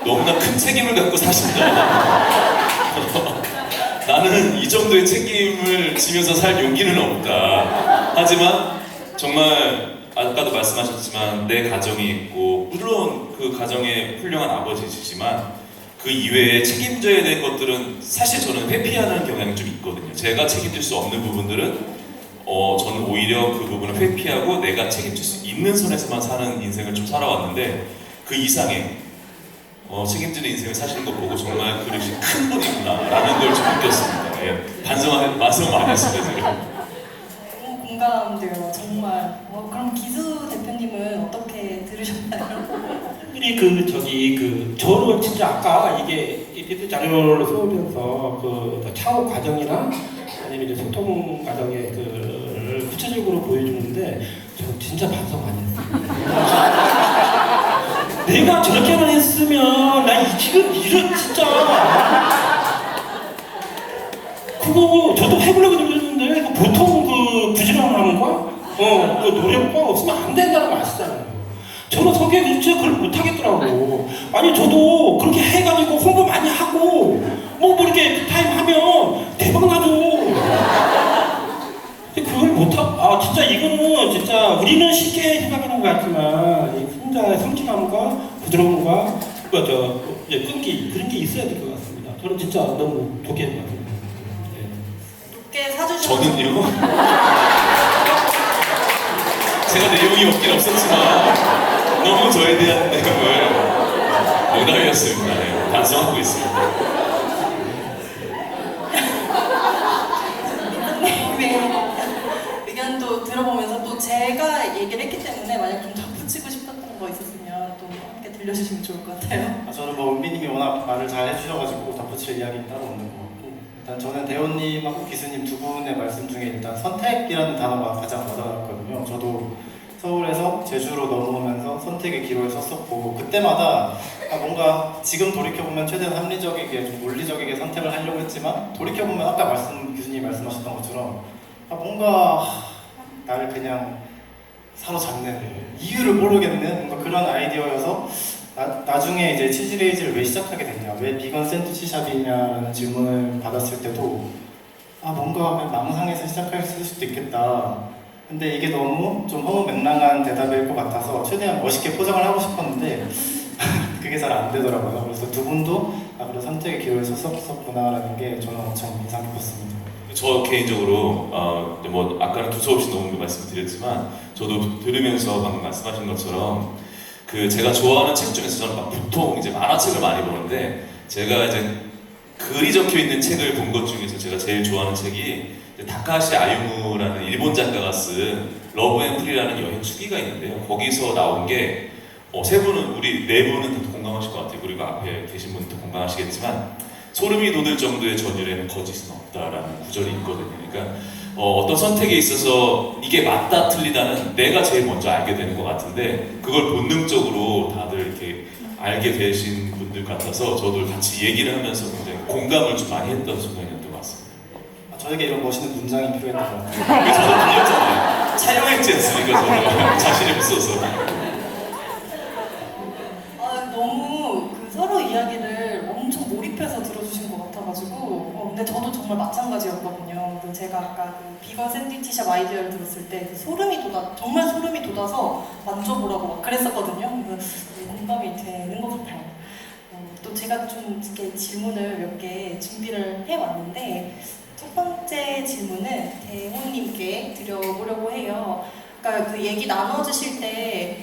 너무나 큰 책임을 갖고 사신다. 나는 이 정도의 책임을 지면서 살 용기는 없다. 하지만 정말 아까도 말씀하셨지만 내 가정이 있고, 물론 그 가정의 훌륭한 아버지시지만 그 이외에 책임져야 될 것들은 사실 저는 회피하는 경향이 좀 있거든요. 제가 책임질 수 없는 부분들은 저는 오히려 그 부분을 회피하고 내가 책임질 수 있는 선에서만 사는 인생을 좀 살아왔는데, 그 이상의 책임지는 인생을 사시는 거 보고 정말 그릇이 큰 분이구나 라는 걸 좀 느꼈습니다. 예, 반성을 많이 했습니다, 지금. 너무 공감돼요, 정말. 그럼 기수 대표님은 어떻게 들으셨나요? 저는 진짜 아까 이게 PPT 자료를 써오면서 그 창업 과정이나 아니면 이제 소통 과정의 그 구체적인 현실적으로 보여주는데 저 진짜 반성 많이 했어요. 내가 저렇게만 했으면 나 지금 이런 진짜 그거 저도 해보려고 들었는데 보통 그 부지런함과 그 노력과 없으면 안 된다는 거 아시잖아요. 저는 성격이 진짜 그걸 못하겠더라고. 아니 저도 그렇게 해가지고 홍보 많이 하고 뭐 이렇게 타임 하면 대박 나죠. 근데 그걸 못하. 진짜 이거는 진짜 우리는 쉽게 생각하는 것 같지만 이 혼자의 성취감과 부드러움과 이제 끈기 그런 게 있어야 될 것 같습니다. 저는 진짜 너무 좋게 된 것 같습니다. 높게 사주셔서 저는요. 제가 내용이 없긴 없었지만 너무 저에 대한 내용을 농담이었습니다. 네, 반성하고 있습니다. 네, 의견도 들어보면서 또 제가 얘기를 했기 때문에 만약 좀 덧붙이고 싶었던 거 있었으면 또 함께 들려주시면 좋을 것 같아요. 저는 뭐 은비님이 워낙 말을 잘 해주셔가지고 덧붙일 이야기는 따로 없는 것 같고, 일단 저는 대호님하고 기수님 두 분의 말씀 중에 일단 선택이라는 단어가 가장 와닿았거든요. 저도 서울에서 제주로 넘어오면서 선택의 기로에 섰었고, 그때마다 뭔가 지금 돌이켜보면 최대한 합리적이게 좀 논리적이게 선택을 하려고 했지만, 돌이켜보면 아까 교수님이 말씀하셨던 것처럼 뭔가 나를 그냥 사로잡는 이유를 모르겠는 뭔가 그런 아이디어여서 나중에 이제 치즈레이즈를 왜 시작하게 됐냐, 왜 비건 샌드위치샵이냐라는 질문을 받았을 때도 뭔가 그냥 망상에서 시작할 수도 있겠다. 근데 이게 너무 좀 허무맹랑한 대답일 것 같아서 최대한 멋있게 포장을 하고 싶었는데 그게 잘 안 되더라고요. 그래서 두 분도 그런 선택의 기로에 섰었구나라는 게 저는 엄청 인상 깊었습니다. 저 개인적으로 뭐 아까는 두서없이 너무 말씀드렸지만 저도 들으면서 방금 말씀하신 것처럼 그 제가 좋아하는 책 중에서 저는 보통 이제 만화책을 많이 보는데 제가 이제 글이 적혀 있는 책을 본 것 중에서 제가 제일 좋아하는 책이 다카시 아유무라는 일본 작가가 쓴 러브 앤 프리라는 여행 추기가 있는데요. 거기서 나온 게 세 분은 우리 네 분은 다 공감하실 것 같아요. 그리고 앞에 계신 분도 공감하시겠지만 소름이 돋을 정도의 전율에는 거짓은 없다라는 구절이 있거든요. 그러니까 어떤 선택에 있어서 이게 맞다 틀리다는 내가 제일 먼저 알게 되는 것 같은데 그걸 본능적으로 다들 이렇게 알게 되신 분들 같아서 저도 같이 얘기를 하면서 굉장히 공감을 좀 많이 했던 순간이었던 것 같습니다. 저에게 이런 멋있는 문장이 필요했던 것 같아요. 그래서 저도 들렸잖아요. 촬영했지 않습니까? 저는 자신이 없어서. 너무 그 서로 이야기를 엄청 몰입해서 들어주신 것 같아가지고 근데 저도 정말 마찬가지였거든요. 제가 아까 그 비건 샌드위치샵 아이디어를 들었을 때 정말 소름이 돋아서 만져보라고 막 그랬었거든요. 그래서 공감이 되는 것 같아요. 또 제가 좀 이렇게 질문을 몇 개 준비를 해왔는데 첫 번째 질문은 대호님께 드려보려고 해요. 그러니까 그 얘기 나눠주실 때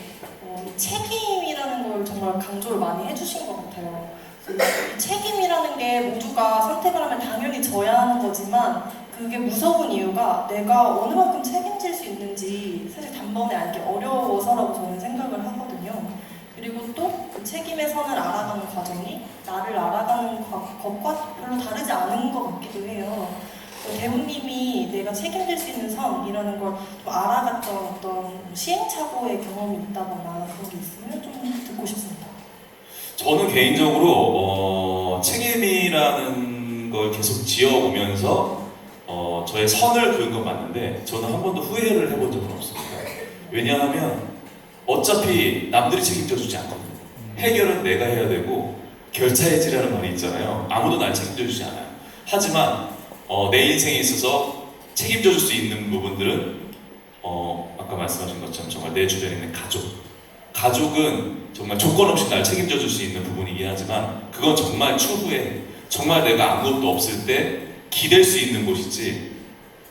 책임이라는 걸 정말 강조를 많이 해주신 것 같아요. 이 책임이라는 게 모두가 선택을 하면 당연히 져야 하는 거지만 그게 무서운 이유가 내가 어느 만큼 책임질 수 있는지 사실 단번에 알기 어려워서라고 저는 생각을 하거든요. 그리고 또 그 책임의 선을 알아가는 과정이 나를 알아가는 것과 별로 다르지 않은 것 같기도 해요. 대우님이 내가 책임질 수 있는 선이라는 걸 좀 알아갔던 어떤 시행착오의 경험이 있다거나 그런 게 있으면 좀 듣고 싶습니다. 저는 개인적으로 책임이라는 걸 계속 지어오면서 저의 선을 그은 건 맞는데 저는 한 번도 후회를 해본 적은 없습니다. 왜냐하면 어차피 남들이 책임져 주지 않거든요. 해결은 내가 해야 되고 결차해지라는 말이 있잖아요. 아무도 날 책임져 주지 않아요. 하지만 내 인생에 있어서 책임져 줄 수 있는 부분들은 아까 말씀하신 것처럼 정말 내 주변에 있는 가족은 정말 조건 없이 날 책임져 줄 수 있는 부분이긴 하지만 그건 정말 추후에 정말 내가 아무것도 없을 때 기댈 수 있는 곳이지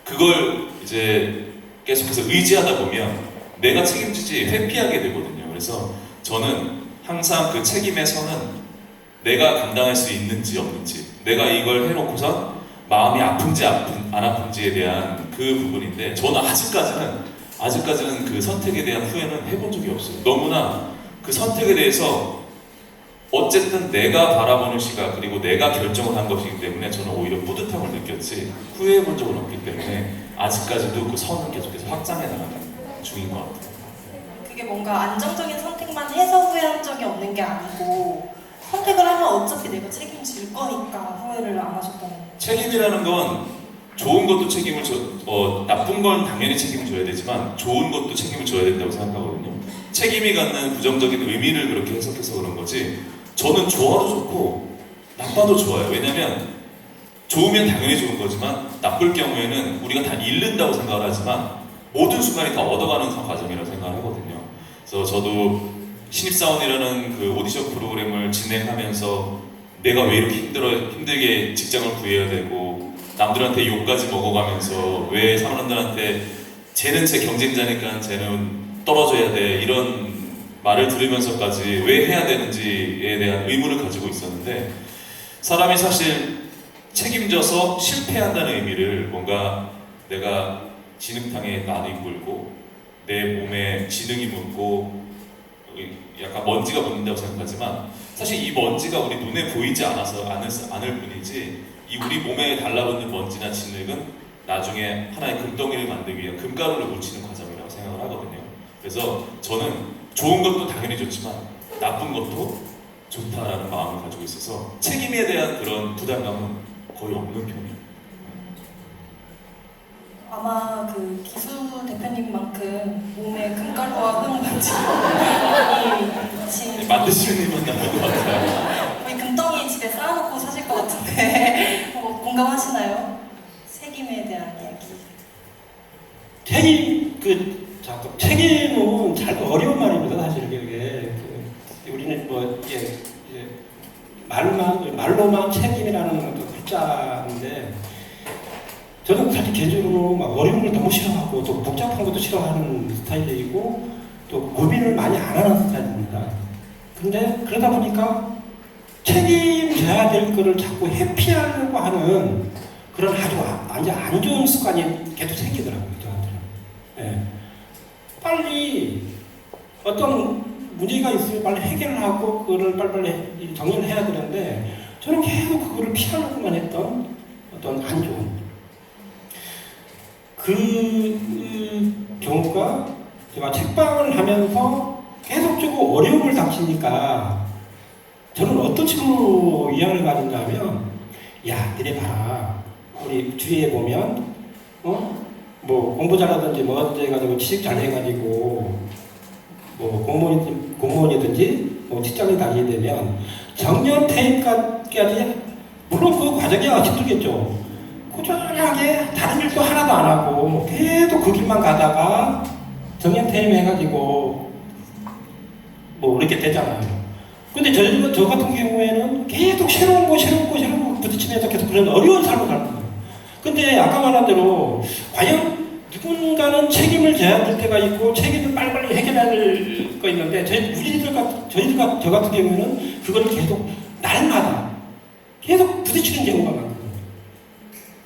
그걸 이제 계속해서 의지하다 보면 내가 책임지지 회피하게 되거든요. 그래서 저는 항상 그 책임의 선은 내가 감당할 수 있는지 없는지 내가 이걸 해놓고선 마음이 아픈지 안 아픈지에 대한 그 부분인데 저는 아직까지는 그 선택에 대한 후회는 해본 적이 없어요. 너무나 그 선택에 대해서 어쨌든 내가 바라보는 시각 그리고 내가 결정을 한 것이기 때문에 저는 오히려 뿌듯함을 느꼈지 후회해 본 적은 없기 때문에 아직까지도 그 선은 계속해서 확장해 나가는 중인 것 같아요. 그게 뭔가 안정적인 선택만 해서 후회한 적이 없는 게 아니고 선택을 하면 어차피 내가 책임질 거니까 후회를 안 하셨다는. 책임이라는 건 좋은 것도 책임을 나쁜 건 당연히 책임을 져야 되지만 좋은 것도 책임을 져야 된다고 생각하거든요. 책임이 갖는 부정적인 의미를 그렇게 해석해서 그런 거지 저는 좋아도 좋고 나빠도 좋아요. 왜냐면 좋으면 당연히 좋은 거지만 나쁠 경우에는 우리가 다 잃는다고 생각을 하지만 모든 순간이 다 얻어가는 과정이라고 생각을 하거든요. 그래서 저도 신입사원이라는 그 오디션 프로그램을 진행하면서 내가 왜 이렇게 힘들게 직장을 구해야 되고 남들한테 욕까지 먹어가면서 왜 사람들한테 쟤는 제 경쟁자니까 쟤는 떨어져야 돼 이런 말을 들으면서까지 왜 해야 되는지에 대한 의문을 가지고 있었는데 사람이 사실 책임져서 실패한다는 의미를 뭔가 내가 진흙탕에 많이 굴고 내 몸에 지능이 묻고 약간 먼지가 묻는다고 생각하지만 사실 이 먼지가 우리 눈에 보이지 않을 뿐이지 이 우리 몸에 달라붙는 먼지나 진흙은 나중에 하나의 금덩이를 만들기 위한 금가루를 묻히는 과정이라고 생각을 하거든요. 그래서 저는 좋은 것도 당연히 좋지만 나쁜 것도 좋다라는 마음을 가지고 있어서 책임에 대한 그런 부담감은 거의 없는 편이에요. 아마 그 기수 대표님만큼 몸에 금가루와 흙먼지 많이 묻힌 만드시는 님은 나을 것 같아요. 거의 금덩이 집에 쌓아놓고 사실 것 같은데 공감하시나요? 책임에 대한 이야기. 책임은 잘 어려운 말입니다. 사실 그게 우리는 말로만 책임이라는 그 글자인데 저는 사실 개인적으로 막 어려운 걸 너무 싫어하고 또 복잡한 것도 싫어하는 스타일이고 또 고민을 많이 안 하는 스타일입니다. 근데 그러다 보니까 책임져야 될 거를 자꾸 회피하려고 하는 그런 아주 안 좋은 습관이 계속 생기더라고요, 저한테는. 예. 빨리 어떤 문제가 있으면 빨리 해결을 하고 그거를 빨리빨리 정리를 해야 되는데 저는 계속 그거를 피하려고만 했던 어떤 안 좋은 그 경우가 제가 책방을 하면서 계속적으로 어려움을 닥치니까 저는 어떤 식으로 이해를 가진다면 야, 니네 봐라. 우리 주위에 보면 뭐 공부 잘하든지 뭐 어째 해가지고 취직 잘 해가지고 뭐 공무원이든지 뭐 직장에 다니게 되면 정년 퇴임까지 물론 그 과정이 힘들겠죠. 꾸준하게 다른 일도 하나도 안 하고 계속 그 길만 가다가 정년 퇴임해가지고 뭐 이렇게 되잖아요. 근데 저 같은 경우에는 계속 새로운 거 부딪히면서 계속 그런 어려운 삶을 살 거예요. 근데 아까 말한 대로 과연 누군가는 책임을 져야 될 때가 있고 책임을 빨리빨리 해결해야 될 거 있는데 저 같은 경우에는 그걸 계속 날마다 계속 부딪히는 경우가 많거든요.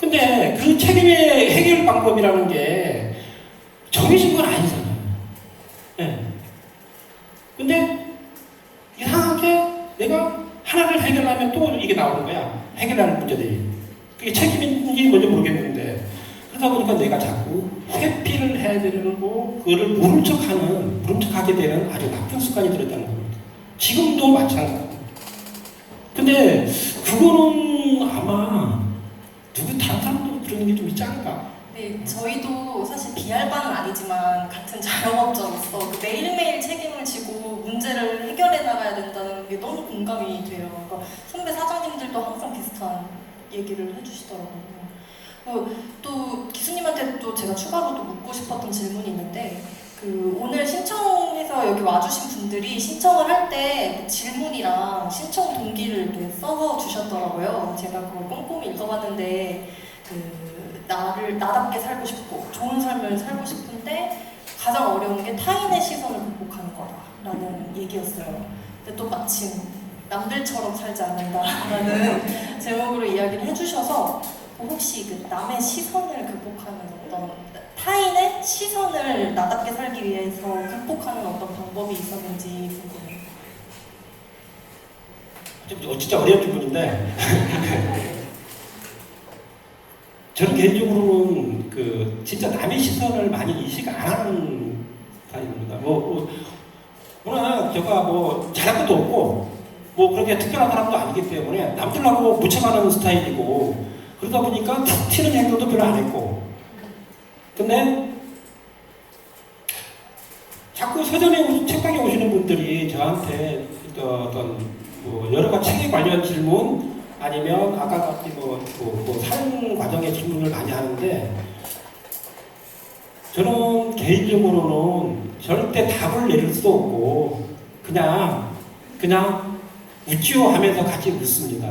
근데 그 책임의 해결 방법이라는 게 정해진 건 아니잖아요. 네. 근데 이상하게 내가 하나를 해결하면 또 이게 나오는 거야. 해결하는 문제들이. 그게 책임인지 뭔지 모르겠는데 그러다 보니까 내가 자꾸 회피를 해야 되는 거 그거를 모른 척하게 되는 아주 나쁜 습관이 들었다는 겁니다. 지금도 마찬가지입니다. 근데 그거는 아마 다른 사람도 그런 게 좀 있지 않을까? 네, 저희도 사실 비할 바는 아니지만 같은 자영업자로서 그 매일매일 책임을 지고 문제를 해결해 나가야 된다는 게 너무 공감이 돼요. 그러니까 선배 사장님들도 항상 비슷한 얘기를 해주시더라고요. 또 기수님한테 또 제가 추가로 또 묻고 싶었던 질문이 있는데 그 오늘 신청해서 여기 와주신 분들이 신청을 할 때 질문이랑 신청 동기를 이렇게 써서 주셨더라고요. 제가 그걸 꼼꼼히 읽어봤는데 나답게 살고 싶고 좋은 삶을 살고 싶은데 가장 어려운 게 타인의 시선을 극복하는 거다라는 얘기였어요. 근데 또 마침 남들처럼 살지 않는다라는 제목으로 이야기를 해주셔서 혹시 그 남의 시선을 극복하는 어떤 타인의 시선을 나답게 살기 위해서 극복하는 어떤 방법이 있었는지 궁금해요. 진짜 어려운 질문인데 저는 개인적으로는 진짜 남의 시선을 많이 인식 안 하는 스타일입니다. 워낙 제가 뭐 잘할 것도 없고 뭐 그렇게 특별한 사람도 아니기 때문에 남들하고 묻혀가는 스타일이고 그러다 보니까 툭 튀는 행동도 별로 안 했고 근데 자꾸 서점에 책방에 오시는 분들이 저한테 어떤 뭐 여러 가지 책에 관련 질문 아니면 아까 같이 삶 과정의 질문을 많이 하는데 저는 개인적으로는 절대 답을 내릴 수 없고 그냥 웃지요 하면서 같이 웃습니다.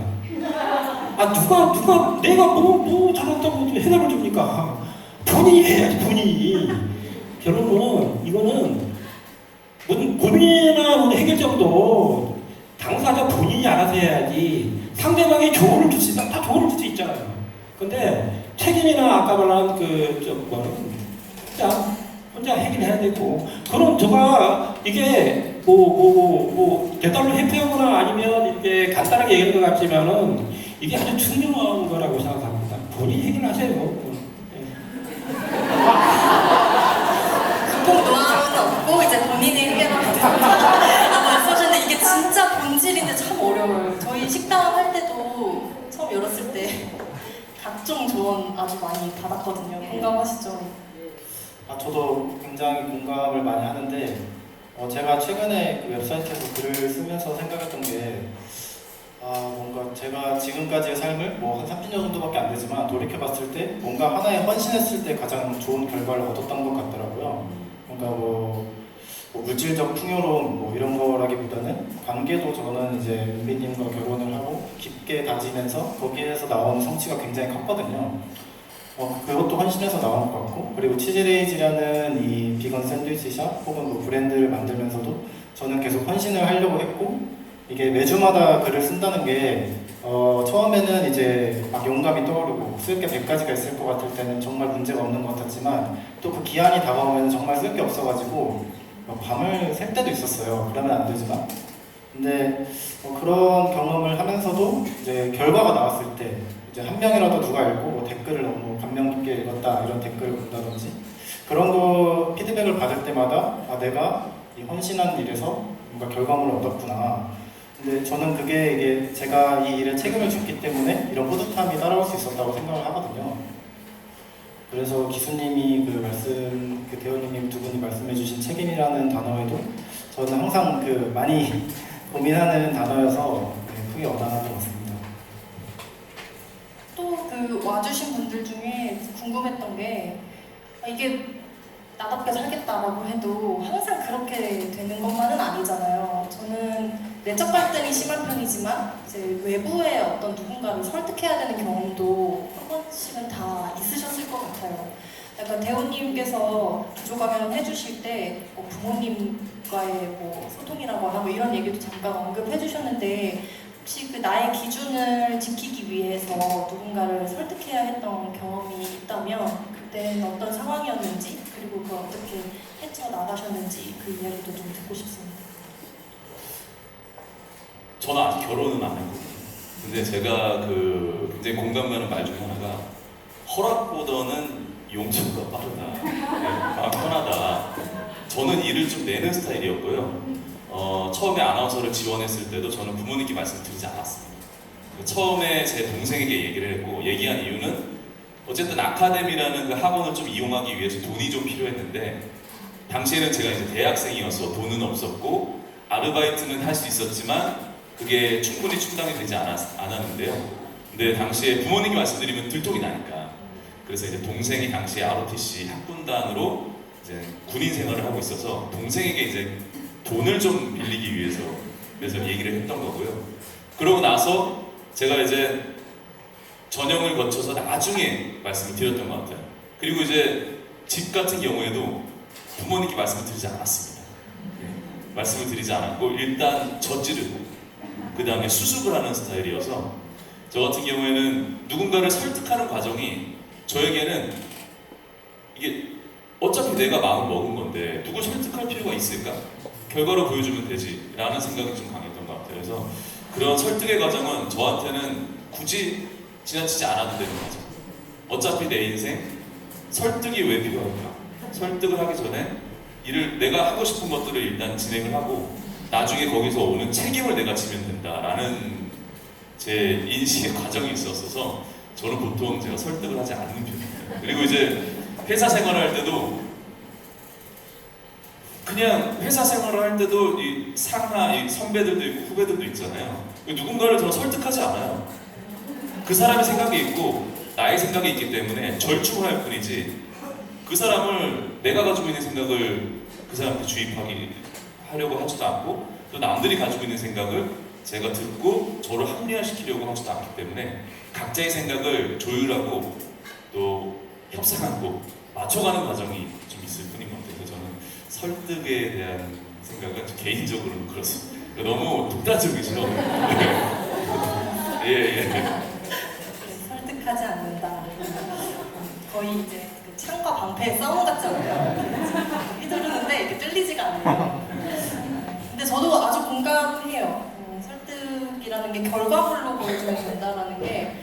누가 내가 뭐 잘한다고 해답을 줍니까? 본인이 해야지 본인이. 결론은 이거는 무슨 고민이나 무슨 해결점도 당사자 본인이 알아서 해야지 상대방이 조언을 줄 수 있다. 다 조언을 줄 수 있잖아요. 근데 책임이나 아까 말한 혼자 해결해야 되고 그럼 제가 이게 내 딸로 회피하거나 아니면 이렇게 간단하게 얘기하는 것 같지만은 이게 아주 중요한 거라고 생각합니다. 본인이 해결하세요. 극복 노하우는 없고 이제 본인이 해결하면 말씀하셨는데 이게 진짜 본질인데 참 어려워요. 저희 식당 할 때도 처음 열었을 때 각종 조언 아주 많이 받았거든요. 공감하시죠? 저도 굉장히 공감을 많이 하는데 제가 최근에 그 웹사이트에서 글을 쓰면서 생각했던 게 뭔가 제가 지금까지의 삶을 뭐 한 30년 정도밖에 안 되지만 돌이켜봤을 때 뭔가 하나에 헌신했을 때 가장 좋은 결과를 얻었던 것 같더라고요. 뭔가 뭐 물질적 풍요로움 뭐 이런 거라기보다는 관계도 저는 이제 은비님과 결혼을 하고 깊게 다지면서 거기에서 나온 성취가 굉장히 컸거든요. 그것도 헌신해서 나온 것 같고 그리고 치즈레이즈라는 이 비건 샌드위치샵 혹은 뭐 브랜드를 만들면서도 저는 계속 헌신을 하려고 했고 이게 매주마다 글을 쓴다는 게 처음에는 이제 막 용감이 떠오르고 쓸 게 100가지가 있을 것 같을 때는 정말 문제가 없는 것 같았지만 또 그 기한이 다가오면 정말 쓸 게 없어가지고 밤을 샐 때도 있었어요. 그러면 안 되지만 근데 그런 경험을 하면서도 이제 결과가 나왔을 때 이제 한 명이라도 누가 읽고 뭐 댓글을 너무 감명 깊게 읽었다 이런 댓글을 본다든지 그런 거 피드백을 받을 때마다 내가 이 헌신한 일에서 뭔가 결과물을 얻었구나. 근데 저는 그게 이게 제가 이 일에 책임을 졌기 때문에 이런 뿌듯함이 따라올 수 있었다고 생각을 하거든요. 그래서 기수님이 그 대호님 두 분이 말씀해주신 책임이라는 단어에도 저는 항상 많이 고민하는 단어여서 크게 와닿았던 것 같습니다. 또 와주신 분들 중에 궁금했던 게 이게 나답게 살겠다라고 해도 항상 그렇게 되는 것만은 아니잖아요. 저는 내적 갈등이 심한 편이지만 이제 외부의 어떤 누군가를 설득해야 되는 경험도 한 번씩은 다 있으셨을 것 같아요. 약간 대호님께서 기조 강연 해주실 때 부모님과의 소통이라거나 이런 얘기도 잠깐 언급해 주셨는데 혹시 나의 기준을 지키기 위해서 누군가를 설득해야 했던 경험이 있다면 그때는 어떤 상황이었는지 그리고 그걸 어떻게 헤쳐나가셨는지 그 이야기도 좀 듣고 싶습니다. 저는 아직 결혼은 안 했거든요. 근데 제가 굉장히 공감 가는 말 중에 하나가 허락보다는 용서가 빠르다. 마음 편하다. 저는 일을 좀 내는 스타일이었고요. 처음에 아나운서를 지원했을 때도 저는 부모님께 말씀드리지 않았습니다. 처음에 제 동생에게 얘기를 했고 얘기한 이유는 어쨌든 아카데미라는 그 학원을 좀 이용하기 위해서 돈이 좀 필요했는데 당시에는 제가 이제 대학생이어서 돈은 없었고 아르바이트는 할 수 있었지만 그게 충분히 충당이 되지 않았는데요. 근데 당시에 부모님께 말씀드리면 들통이 나니까 그래서 이제 동생이 당시에 ROTC 학군단으로 이제 군인 생활을 하고 있어서 동생에게 이제 돈을 좀 빌리기 위해서 그래서 얘기를 했던 거고요. 그러고 나서 제가 이제 전형을 거쳐서 나중에 말씀을 드렸던 것 같아요. 그리고 이제 집 같은 경우에도 부모님께 말씀을 드리지 않았습니다. 말씀을 드리지 않았고 일단 저지르고 그 다음에 수습을 하는 스타일이어서 저 같은 경우에는 누군가를 설득하는 과정이 저에게는 이게 어차피 내가 마음을 먹은 건데 누굴 설득할 필요가 있을까? 결과로 보여주면 되지 라는 생각이 좀 강했던 것 같아요. 그래서 그런 설득의 과정은 저한테는 굳이 지나치지 않아도 되는 거죠. 어차피 내 인생 설득이 왜 필요할까? 설득을 하기 전에 일을 내가 하고 싶은 것들을 일단 진행을 하고 나중에 거기서 오는 책임을 내가 지면 된다라는 제 인식의 과정이 있었어서 저는 보통 제가 설득을 하지 않는 편입니다. 그리고 이제 회사 생활을 할 때도 그냥 회사 생활을 할 때도 이 상하 이 선배들도 있고 후배들도 있잖아요. 누군가를 저는 설득하지 않아요. 그 사람의 생각이 있고 나의 생각이 있기 때문에 절충을 할 뿐이지 그 사람을 내가 가지고 있는 생각을 그 사람한테 주입하려고 하지도 않고 또 남들이 가지고 있는 생각을 제가 듣고 저를 합리화시키려고 하지도 않기 때문에 각자의 생각을 조율하고 또 협상하고 맞춰가는 과정이 좀 있을 뿐인 것 같아요. 저는 설득에 대한 생각은 개인적으로는 그렇습니다. 너무 독단적이죠. 예. 설득하지 않는다. 거의 이제 그 창과 방패의 싸움 같잖아요. 휘두르는데 이게 뚫리지가 않네요. 근데 저도 아주 공감해요. 설득이라는 게 결과물로 보여주면 된다라는 게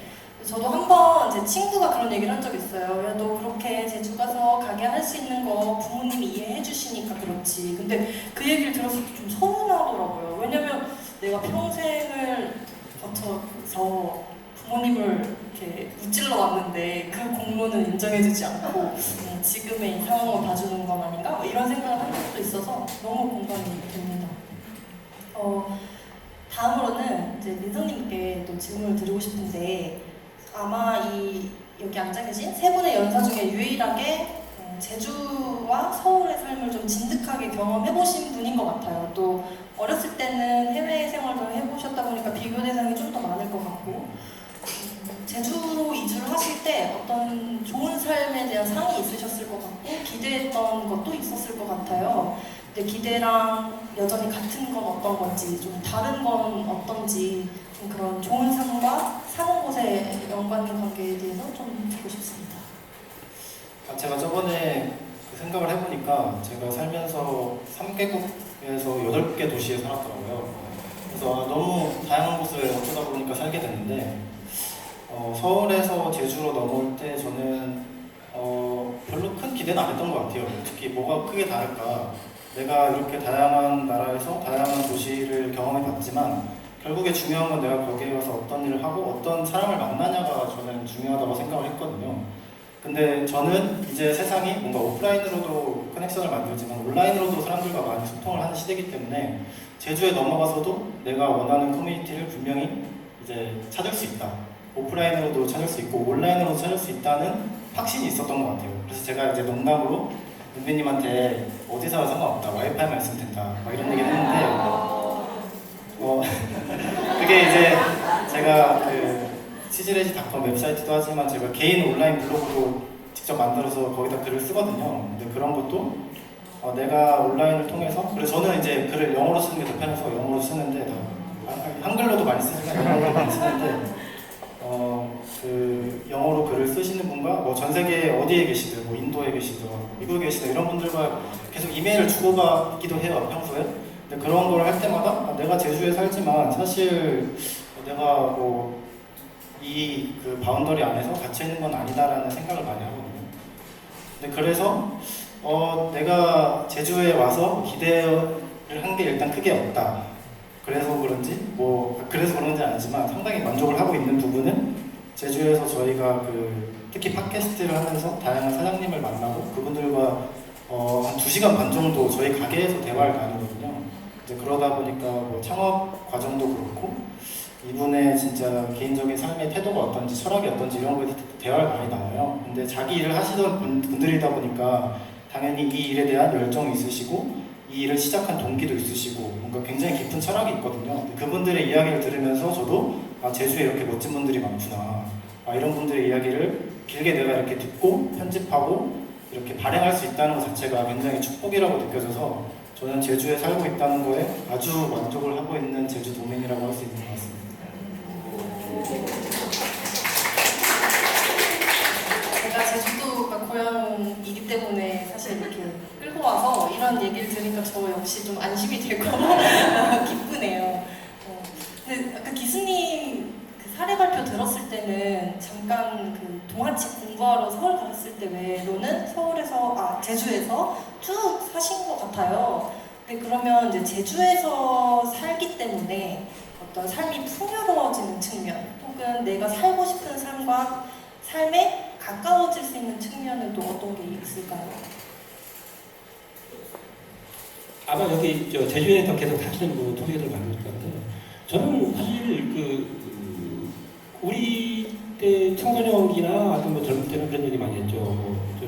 저도 한번 제 친구가 그런 얘기를 한 적 있어요. 야, 너 그렇게 제주 가서 가게 할 수 있는 거 부모님이 이해해 주시니까 그렇지. 근데 그 얘기를 들었을 때 좀 서운하더라고요. 왜냐면 내가 평생을 거쳐서 부모님을 이렇게 무찔러 왔는데 그 공로는 인정해주지 않고 지금의 이 상황을 봐주는 건 아닌가? 뭐 이런 생각을 한 적도 있어서 너무 공감이 됩니다. 다음으로는 이제 민성님께 또 질문을 드리고 싶은데 아마 여기 앉아 계신 세 분의 연사 중에 유일하게 제주와 서울의 삶을 좀 진득하게 경험해보신 분인 것 같아요. 또 어렸을 때는 해외 생활도 해보셨다 보니까 비교 대상이 좀 더 많을 것 같고 제주로 이주를 하실 때 어떤 좋은 삶에 대한 상이 있으셨을 것 같고 기대했던 것도 있었을 것 같아요. 근데 기대랑 여전히 같은 건 어떤 건지 좀 다른 건 어떤지 좀 그런 좋은 삶과 사는 곳의 연관관계에 대해서 좀 듣고 싶습니다. 제가 저번에 그 생각을 해보니까 제가 살면서 3개국에서 8개 도시에 살았더라고요. 그래서 너무 다양한 곳을 어쩌다 보니까 살게 됐는데 서울에서 제주로 넘어올 때 저는 별로 큰 기대는 안 했던 것 같아요. 특히 뭐가 크게 다를까. 내가 이렇게 다양한 나라에서 다양한 도시를 경험해봤지만 결국에 중요한 건 내가 거기에 가서 어떤 일을 하고 어떤 사람을 만나냐가 저는 중요하다고 생각을 했거든요. 근데 저는 이제 세상이 뭔가 오프라인으로도 커넥션을 만들지만 온라인으로도 사람들과 많이 소통을 하는 시대이기 때문에 제주에 넘어가서도 내가 원하는 커뮤니티를 분명히 이제 찾을 수 있다. 오프라인으로도 찾을 수 있고 온라인으로도 찾을 수 있다는 확신이 있었던 것 같아요. 그래서 제가 이제 농담으로 은비님한테 어디 살아 상관없다, 와이파이만 있으면 된다, 막 이런 얘기를 했는데 그게 이제 제가 그 치즈레지닷컴 웹사이트도 하지만 제가 개인 온라인 블로그도 직접 만들어서 거기다 글을 쓰거든요. 근데 그런 것도 내가 온라인을 통해서 그래서 저는 이제 글을 영어로 쓰는 게 더 편해서 영어로 쓰는데 한글로도 많이 쓰지만 영어로 많이 쓰는데 그 영어로 글을 쓰시는 분과 뭐 전 세계 어디에 계시든 뭐 인도에 계시든 미국에 계시든 이런 분들과 계속 이메일을 주고받기도 해요 평소에. 근데 그런 걸 할 때마다 내가 제주에 살지만 사실 내가 뭐 이 그 바운더리 안에서 갇혀 있는 건 아니다라는 생각을 많이 하거든요. 근데 그래서 내가 제주에 와서 기대를 한 게 일단 크게 없다. 그래서 그런지 아니지만 상당히 만족을 하고 있는 부분은 제주에서 저희가 특히 팟캐스트를 하면서 다양한 사장님을 만나고 그분들과 한 2시간 반 정도 저희 가게에서 대화를 나누거든요. 이제 그러다 보니까 뭐 창업 과정도 그렇고 이분의 진짜 개인적인 삶의 태도가 어떤지 철학이 어떤지 이런 거에 대화를 많이 나눠요. 근데 자기 일을 하시던 분들이다 보니까 당연히 이 일에 대한 열정이 있으시고 이 일을 시작한 동기도 있으시고 뭔가 굉장히 깊은 철학이 있거든요. 그분들의 이야기를 들으면서 저도 제주에 이렇게 멋진 분들이 많구나. 이런 분들의 이야기를 길게 내가 이렇게 듣고 편집하고 이렇게 발행할 수 있다는 것 자체가 굉장히 축복이라고 느껴져서 저는 제주에 살고 있다는 거에 아주 만족을 하고 있는 제주도민이라고 할 수 있는 것 같습니다. 제가 제주도가 고향이기 때문에 사실 이렇게 끌고 와서 이런 얘기를 들으니까 저 역시 좀 안심이 되고 기쁘네요. 근데 아까 기수님 사례 발표 들었을 때는 잠깐 그 동아책 공부하러 서울 갔을 때 외로는 제주에서 쭉 사신 것 같아요. 근데 그러면 이제 제주에서 살기 때문에 어떤 삶이 풍요로워지는 측면, 혹은 내가 살고 싶은 삶에 가까워질 수 있는 측면은 또 어떤 게 있을까요? 아마 여기 제주에서 계속 사시는 동생들 많을 것 같아요. 저는 사실 우리 때 청소년기나 어떤 젊을 때는 그런 얘기 많이 했죠.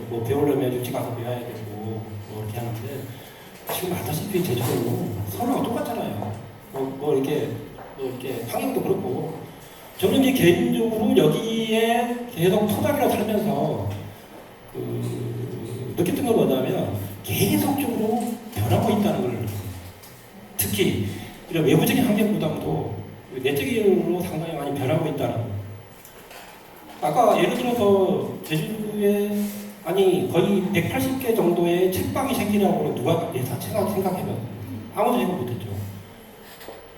뭐 배우려면 육지 가서 배워야 되고 이렇게 하는데 지금 알다시피 제주도는 서로가 똑같잖아요. 이렇게 환경도 그렇고 저는 이제 개인적으로 여기에 계속 토박이로 살면서 느꼈던 건 뭐냐면 계속적으로 변하고 있다는 걸, 특히 이런 외부적인 환경보다도 내적으로 상당히 많이 변하고 있다는 거. 아까 예를 들어서 제주도에 거의 180개 정도의 책방이 생기라고 누가 생각해면 아무도 생각 못했죠.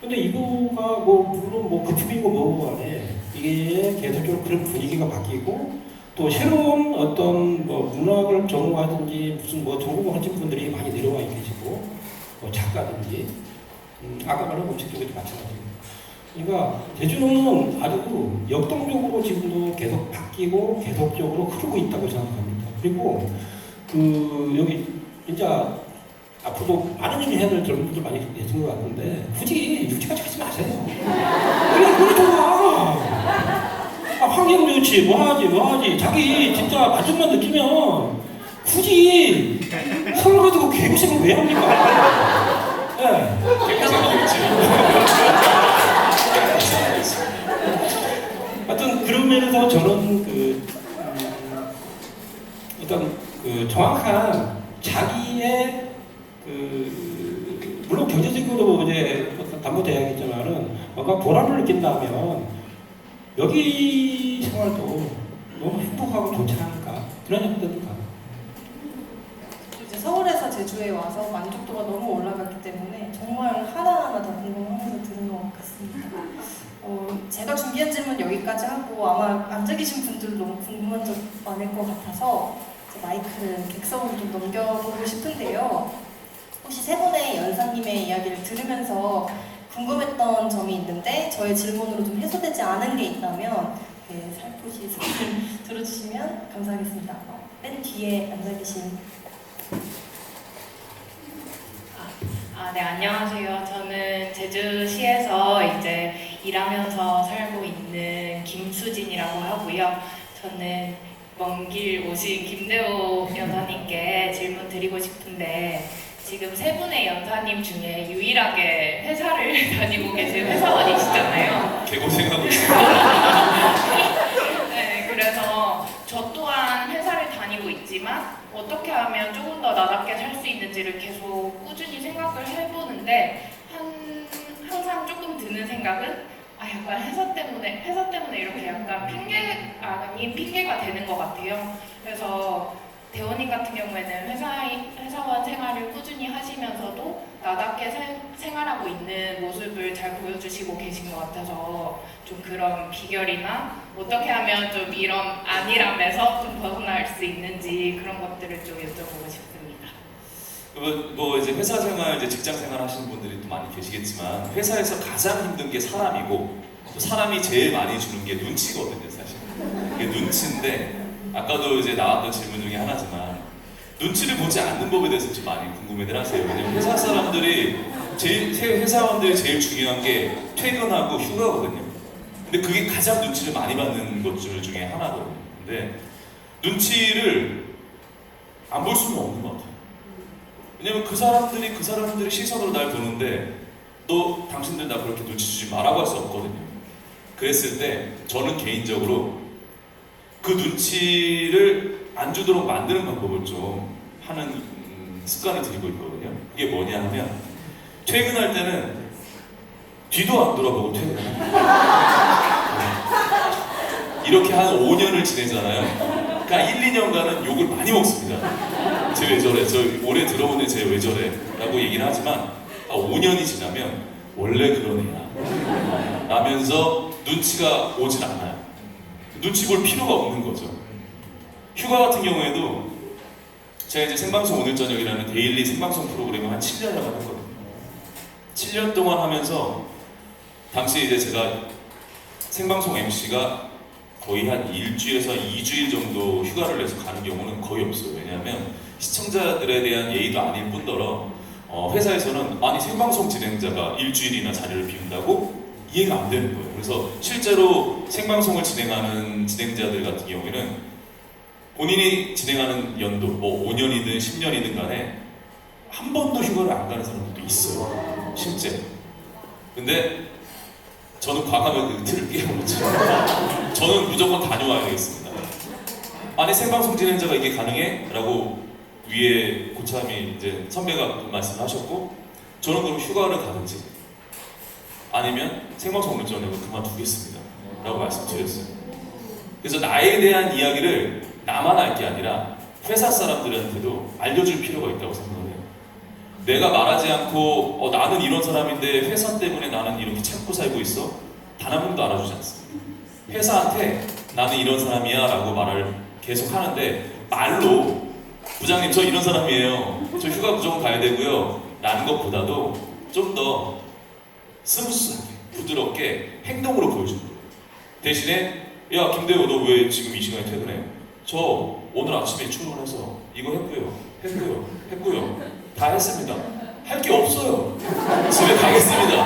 근데 이거가 물론 거품이고 뭐고 간에 이게 계속적으로 그런 분위기가 바뀌고 또 새로운 어떤 문학을 전공하든지 무슨 전공을 하신 분들이 많이 내려와 계시고 작가든지 아까 말한 음식적으로 마찬가지고. 그러니까 제주는 아주 역동적으로 지금도 계속 바뀌고 계속적으로 흐르고 있다고 생각합니다. 그리고 여기 진짜 앞으로도 많은 일을 해야 될 젊은이들 많이 계신 것 같은데 굳이 육지까지 가지 마세요. 우리 좋아. 환경 좋지, 뭐하지. 자기 진짜 만족만 느끼면 굳이 서울 가지고 개고생을 왜 합니까? 네. 하여튼 그런 면에서 저는 어떤 정확한 자기의 물론 경제적으로 이제 담보돼야겠지만은 뭔가 보람을 느낀다면 여기 생활도 너무 행복하고 좋지 않을까 그런 생각도 듭니다. 이제 서울에서 제주에 와서 만족도가 너무 올라갔기 때문에 정말 하나하나 다 궁금하면서 들은 것 같습니다. 제가 준비한 질문 여기까지 하고 아마 앉아 계신 분들도 너무 궁금한 점 많을 것 같아서 마이크를 객석으로 좀 넘겨보고 싶은데요. 혹시 세 분의 연사님의 이야기를 들으면서 궁금했던 점이 있는데 저의 질문으로 좀 해소되지 않은 게 있다면 살포시 들어주시면 감사하겠습니다. 맨 뒤에 앉아 계신 네, 안녕하세요. 저는 제주시에서 이제 일하면서 살고 있는 김수진이라고 하고요. 저는 먼 길 오신 김대호 연사님께 질문 드리고 싶은데 지금 세 분의 연사님 중에 유일하게 회사를 다니고 계신 회사원이시잖아요. 개고생하고 있어요. 네, 그래서 저 또한 회사를 다니고 있지만 어떻게 하면 조금 더 나답게 살 수 있는지를 계속 꾸준히 생각을 해보는데 항상 조금 드는 생각은 약간 회사 때문에 이렇게 약간 핑계가 되는 것 같아요. 그래서 대원님 같은 경우에는 회사원 생활을 꾸준히 하시면서도 나답게 생활하고 있는 모습을 잘 보여주시고 계신 것 같아서 좀 그런 비결이나 어떻게 하면 좀 이런 안일함에서 좀 벗어날 수 있는지 그런 것들을 좀 여쭤보고 싶습니다. 이제 회사 생활, 이제 직장 생활 하시는 분들이 또 많이 계시겠지만 회사에서 가장 힘든 게 사람이고 또 사람이 제일 많이 주는 게 눈치거든요, 사실. 이게 눈치인데 아까도 이제 나왔던 질문 중에 하나지만 눈치를 보지 않는 법에 대해서 좀 많이 궁금해들 하세요. 왜냐면 회사원들이 제일 중요한 게 퇴근하고 휴가거든요. 근데 그게 가장 눈치를 많이 받는 것들 중에 하나거든요. 근데 눈치를 안 볼 수는 없는 것 같아요. 왜냐면 그 사람들이 시선으로 날 보는데 당신들 나 그렇게 눈치 주지 마라고 할 수 없거든요. 그랬을 때 저는 개인적으로 그 눈치를 안 주도록 만드는 방법을 좀 하는 습관을 들이고 있거든요. 그게 뭐냐 하면 퇴근할 때는 뒤도 안 돌아보고 퇴근해요. 이렇게 한 5년을 지내잖아요. 그러니까 1, 2년간은 욕을 많이 먹습니다. 쟤 왜 저래? 저 올해 들어오네 쟤 왜 저래? 라고 얘기는 하지만 5년이 지나면 원래 그런 애야 라면서 눈치가 오질 않아요. 눈치 볼 필요가 없는 거죠. 휴가 같은 경우에도 제가 이제 생방송 오늘 저녁이라는 데일리 생방송 프로그램을 한 7년을 했거든요. 7년 동안 하면서 당시 이제 제가 생방송 MC가 거의 한 일주일에서 2주일 정도 휴가를 내서 가는 경우는 거의 없어요. 왜냐하면 시청자들에 대한 예의도 아닐 뿐더러 회사에서는 아니 생방송 진행자가 일주일이나 자리를 비운다고 이해가 안 되는 거예요. 그래서 실제로 생방송을 진행하는 진행자들 같은 경우에는 본인이 진행하는 연도 뭐 5년이든 10년이든 간에 한 번도 휴가를 안 가는 사람들도 있어요. 실제. 근데 저는 과감하게 그 틀을 깨버렸죠. 저는 무조건 다녀와야 되겠습니다. 아니 생방송 진행자가 이게 가능해? 라고 위에 고참이 이제 선배가 그 말씀을 하셨고 저는 그럼 휴가를 가든지 아니면 생방송 오늘 저녁은 그만두겠습니다 라고 말씀드렸어요. 그래서 나에 대한 이야기를 나만 알 게 아니라 회사 사람들한테도 알려줄 필요가 있다고 생각을 해요. 내가 말하지 않고 나는 이런 사람인데 회사 때문에 나는 이렇게 참고 살고 있어? 단 한 번도 알아주지 않습니다. 회사한테 나는 이런 사람이야 라고 말을 계속 하는데 말로 부장님 저 이런 사람이에요. 저 휴가 무조건 가야 되고요. 라는 것보다도 좀 더 스무스하게 부드럽게 행동으로 보여주는 거예요. 대신에 야 김대호 너 왜 지금 이 시간에 퇴근해? 저 오늘 아침에 출근해서 이거 했고요. 다 했습니다. 할 게 없어요. 집에 가겠습니다.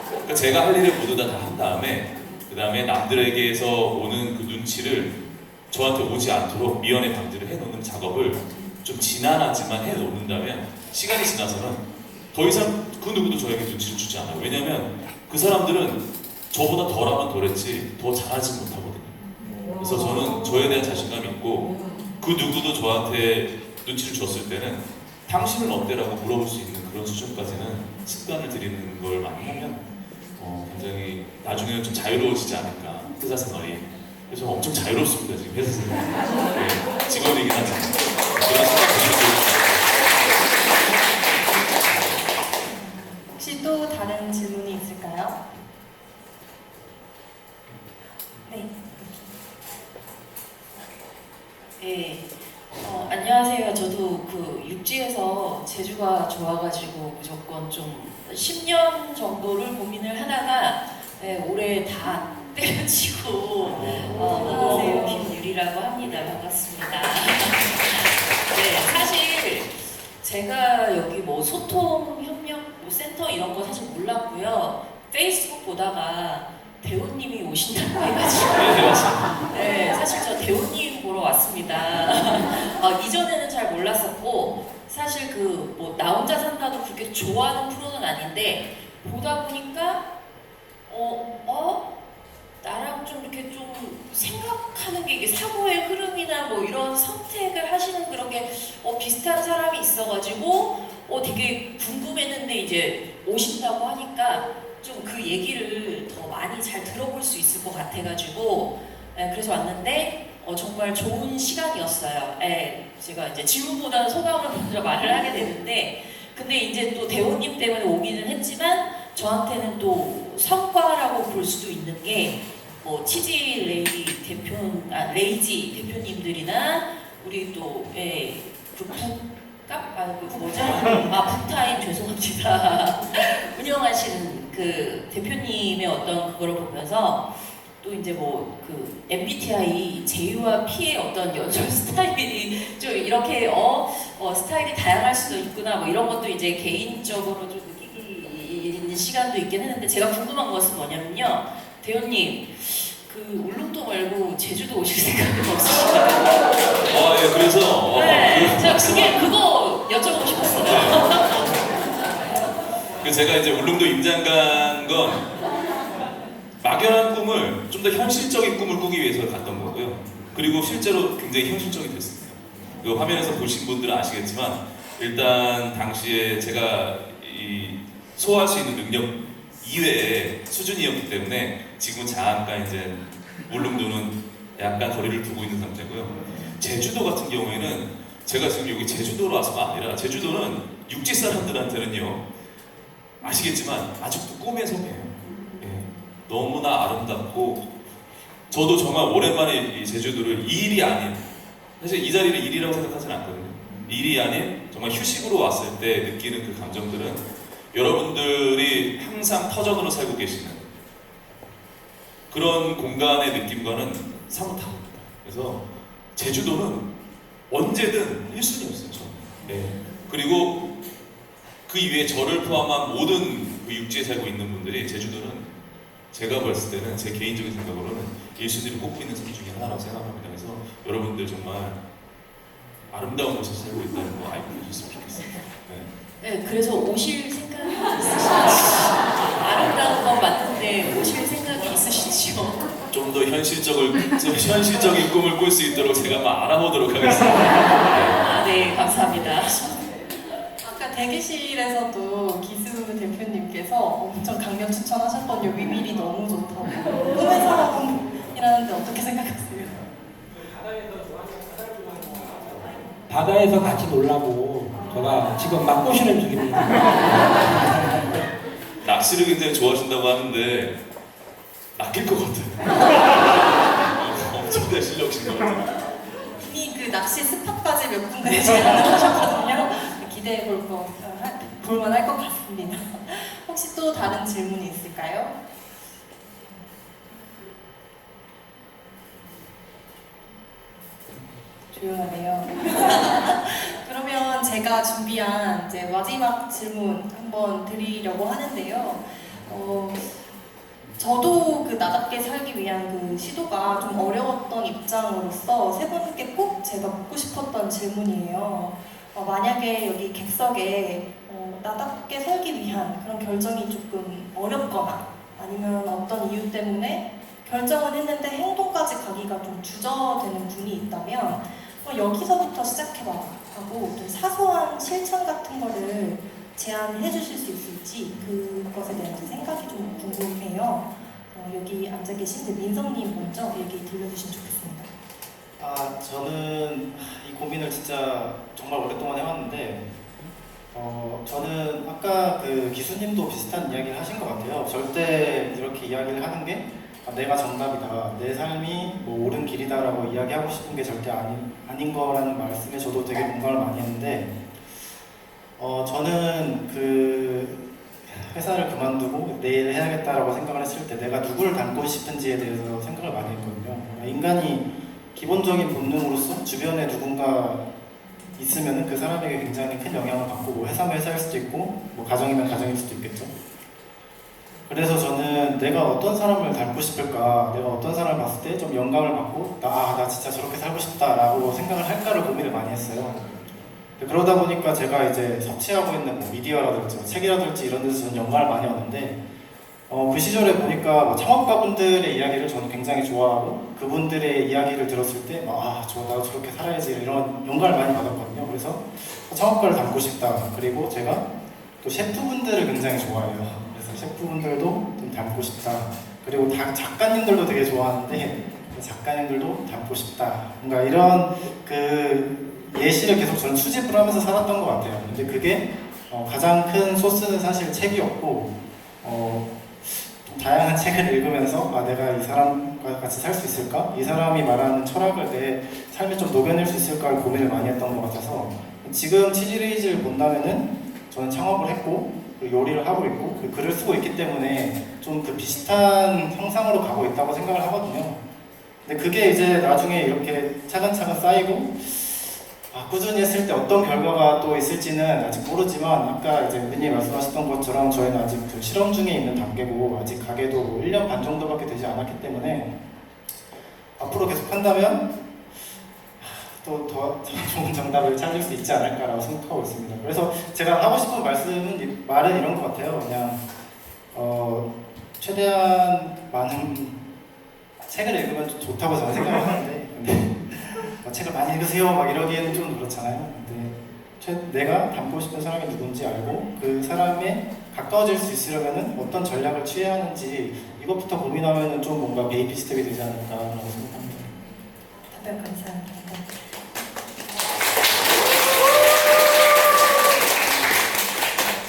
그러니까 제가 할 일을 모두 다 한 다음에 그 다음에 남들에게서 오는 그 눈치를 저한테 오지 않도록 미연에 방지를 해놓는 작업을 좀 지난하지만 해놓는다면 시간이 지나서는 더 이상 그 누구도 저에게 눈치를 주지 않아요. 왜냐하면 그 사람들은 저보다 덜하면 덜했지 더 잘하지 못하거든요. 그래서 저는 저에 대한 자신감이 있고 그 누구도 저한테 눈치를 줬을 때는 당신은 어때라고 물어볼 수 있는 그런 수준까지는 습관을 들이는 걸 많이 하면 굉장히 나중에는 좀 자유로워지지 않을까 회사 생활이. 그래서 엄청 자유롭습니다 지금 회사 생활. 네, 직원이긴 하지만 그런 생각 드리고. 혹시 또 다른 질문이 있을까요? 네. 네, 안녕하세요. 저도 그 육지에서 제주가 좋아가지고 무조건 좀 10년 정도를 고민을 하다가 올해 다 때려치고 안녕하세요. 김유리라고 합니다. 반갑습니다. 네, 사실 제가 여기 뭐 소통 협력 뭐 센터 이런 거 사실 몰랐고요. 페이스북 보다가 대호님이 오신다고 해가지고 네, 사실 저 대호님 보러 왔습니다. 이전에는 잘 몰랐었고 사실 그 뭐 나 혼자 산다도 그렇게 좋아하는 프로는 아닌데 보다 보니까 나랑 좀 이렇게 좀 생각하는 게 이게 사고의 흐름이나 뭐 이런 선택을 하시는 그런 게 비슷한 사람이 있어가지고 되게 궁금했는데 이제 오신다고 하니까 좀 그 얘기를 더 많이 잘 들어볼 수 있을 것 같아가지고 그래서 왔는데 정말 좋은 시간이었어요. 제가 이제 질문보다는 소감을 먼저 말을 하게 되는데 근데 이제 또 대호님 때문에 오기는 했지만 저한테는 또 성과라고 볼 수도 있는 게 뭐 치즈레이 레이지 대표님들이나 우리 또 북타임 죄송합니다. 운영하시는 그 대표님의 어떤 그거를 보면서 또 이제 뭐 그 MBTI J와 P의 어떤 연설 스타일이 좀 이렇게 스타일이 다양할 수도 있구나 뭐 이런 것도 이제 개인적으로 좀 느끼는 시간도 있긴 했는데 제가 궁금한 것은 뭐냐면요. 대호님 그 울릉도 말고 제주도 오실 생각은 없으신가요? 예, 그래서 네, 제가 그거 여쭤보고 싶었어요. 제가 이제 울릉도 임장 간 건 막연한 꿈을 좀 더 현실적인 꿈을 꾸기 위해서 갔던 거고요. 그리고 실제로 굉장히 현실적이 됐습니다. 그 화면에서 보신 분들은 아시겠지만 일단 당시에 제가 소화할 수 있는 능력 이외의 수준이었기 때문에 지금은 잠깐 이제 울릉도는 약간 거리를 두고 있는 상태고요. 제주도 같은 경우에는 제가 지금 여기 제주도로 와서가 아니라 제주도는 육지 사람들한테는요 아시겠지만 아직도 꿈의 섬이에요. 너무나 아름답고 저도 정말 오랜만에 이 제주도를 일이 아닌 사실 이 자리를 일이라고 생각하지는 않거든요. 일이 아닌 정말 휴식으로 왔을 때 느끼는 그 감정들은 여러분들이 항상 터전으로 살고 계시는 그런 공간의 느낌과는 사뭇 다릅니다. 그래서 제주도는 언제든 1순위였어요. 저는. 네. 그리고 그 이외에 저를 포함한 모든 그 육지에 살고 있는 분들이 제주도는 제가 봤을 때는 제 개인적인 생각으로는 1순위를 꼽고 있는 섬 중에 하나라고 생각합니다. 그래서 여러분들 정말 아름다운 곳에서 살고 있다는 거 알고 계셨으면 좋겠습니다. 네. 네, 그래서 오실 생각이 있으시죠? 아름다운 건 맞는데 오실 생각이 있으시죠? 좀 더 현실적인 꿈을 꿀 수 있도록 제가 한번 알아보도록 하겠습니다. 네, 감사합니다. 아까 대기실에서도 기수 대표님께서 엄청 강력 추천하셨거든요. 위밀이 너무 좋다고. 꿈의 사람이라는데 어떻게 생각하세요? 바다에서 같이 놀라고 제가 지금 막 꼬시는 중입니다. 낚시를 굉장히 좋아하신다고 하는데 낚일 것 같아요. 엄청난 실력이신 것 같아요. 이미 그 낚시 스팟까지 몇 군데 제안을 하셨거든요. 기대해 볼만할 것 같습니다. 혹시 또 다른 질문이 있을까요? 조용하네요. 그러면 제가 준비한 이제 마지막 질문 한번 드리려고 하는데요. 저도 그 나답게 살기 위한 그 시도가 좀 어려웠던 입장으로서 세 분께 꼭 제가 묻고 싶었던 질문이에요. 만약에 여기 객석에 나답게 살기 위한 그런 결정이 조금 어렵거나 아니면 어떤 이유 때문에 결정은 했는데 행동까지 가기가 좀 주저되는 분이 있다면 여기서부터 시작해봐 하고 좀 사소한 실천 같은 거를 제안해 주실 수 있을지 그것에 대한 생각이 좀 궁금해요. 여기 앉아 계신 민성님 먼저 얘기 들려주시면 좋겠습니다. 저는 이 고민을 진짜 정말 오랫동안 해왔는데 저는 아까 그 기수님도 비슷한 이야기를 하신 것 같아요. 절대 이렇게 이야기를 하는 게 내가 정답이다, 내 삶이 뭐 옳은 길이다라고 이야기하고 싶은 게 절대 아닌 거라는 말씀에 저도 되게 공감을 많이 했는데 저는 그 회사를 그만두고 내일 해야겠다라고 생각을 했을 때 내가 누구를 닮고 싶은지에 대해서 생각을 많이 했거든요. 인간이 기본적인 본능으로서 주변에 누군가 있으면 그 사람에게 굉장히 큰 영향을 받고 뭐 회사면 회사일 수도 있고 뭐 가정이면 가정일 수도 있겠죠. 그래서 저는 내가 어떤 사람을 닮고 싶을까, 내가 어떤 사람을 봤을 때 좀 영감을 받고 나 진짜 저렇게 살고 싶다라고 생각을 할까를 고민을 많이 했어요. 그러다 보니까 제가 이제 섭취하고 있는 뭐 미디어라든지 책이라든지 이런 데서 저는 영감을 많이 얻는데 그 시절에 보니까 뭐 창업가분들의 이야기를 저는 굉장히 좋아하고 그분들의 이야기를 들었을 때 나도 저렇게 살아야지 이런 영감을 많이 받았거든요. 그래서 창업가를 닮고 싶다. 그리고 제가 또 셰프분들을 굉장히 좋아해요. 그래서 셰프분들도 좀 닮고 싶다. 그리고 작가님들도 되게 좋아하는데 작가님들도 닮고 싶다. 뭔가 이런 그 예시를 계속 저는 수집을 하면서 살았던 것 같아요. 근데 그게 가장 큰 소스는 사실 책이었고 다양한 책을 읽으면서 내가 이 사람과 같이 살 수 있을까? 이 사람이 말하는 철학을 내 삶에 좀 녹여낼 수 있을까를 고민을 많이 했던 것 같아서 지금 치즈레이즈를 본다면은 저는 창업을 했고 요리를 하고 있고 글을 쓰고 있기 때문에 좀 그 비슷한 형상으로 가고 있다고 생각을 하거든요. 근데 그게 이제 나중에 이렇게 차근차근 쌓이고 꾸준히 했을 때 어떤 결과가 또 있을지는 아직 모르지만 아까 이제 은님 말씀하셨던 것처럼 저희는 아직 그 실험 중에 있는 단계고 아직 가게도 뭐 1년 반 정도밖에 되지 않았기 때문에 앞으로 계속 한다면 또 더 좋은 정답을 찾을 수 있지 않을까라고 생각하고 있습니다. 그래서 제가 하고 싶은 말은 이런 것 같아요. 그냥 최대한 많은 책을 읽으면 좋다고 저는 생각을 하는데 근데 책을 많이 읽으세요 막 이러기에는 좀 그렇잖아요. 근데 내가 닮고 싶은 사람이 누군지 알고 그 사람에 가까워질 수 있으려면 어떤 전략을 취해야 하는지 이것부터 고민하면 좀 뭔가 베이비 스텝이 되지 않을까라고 생각합니다. 답변 감사합니다.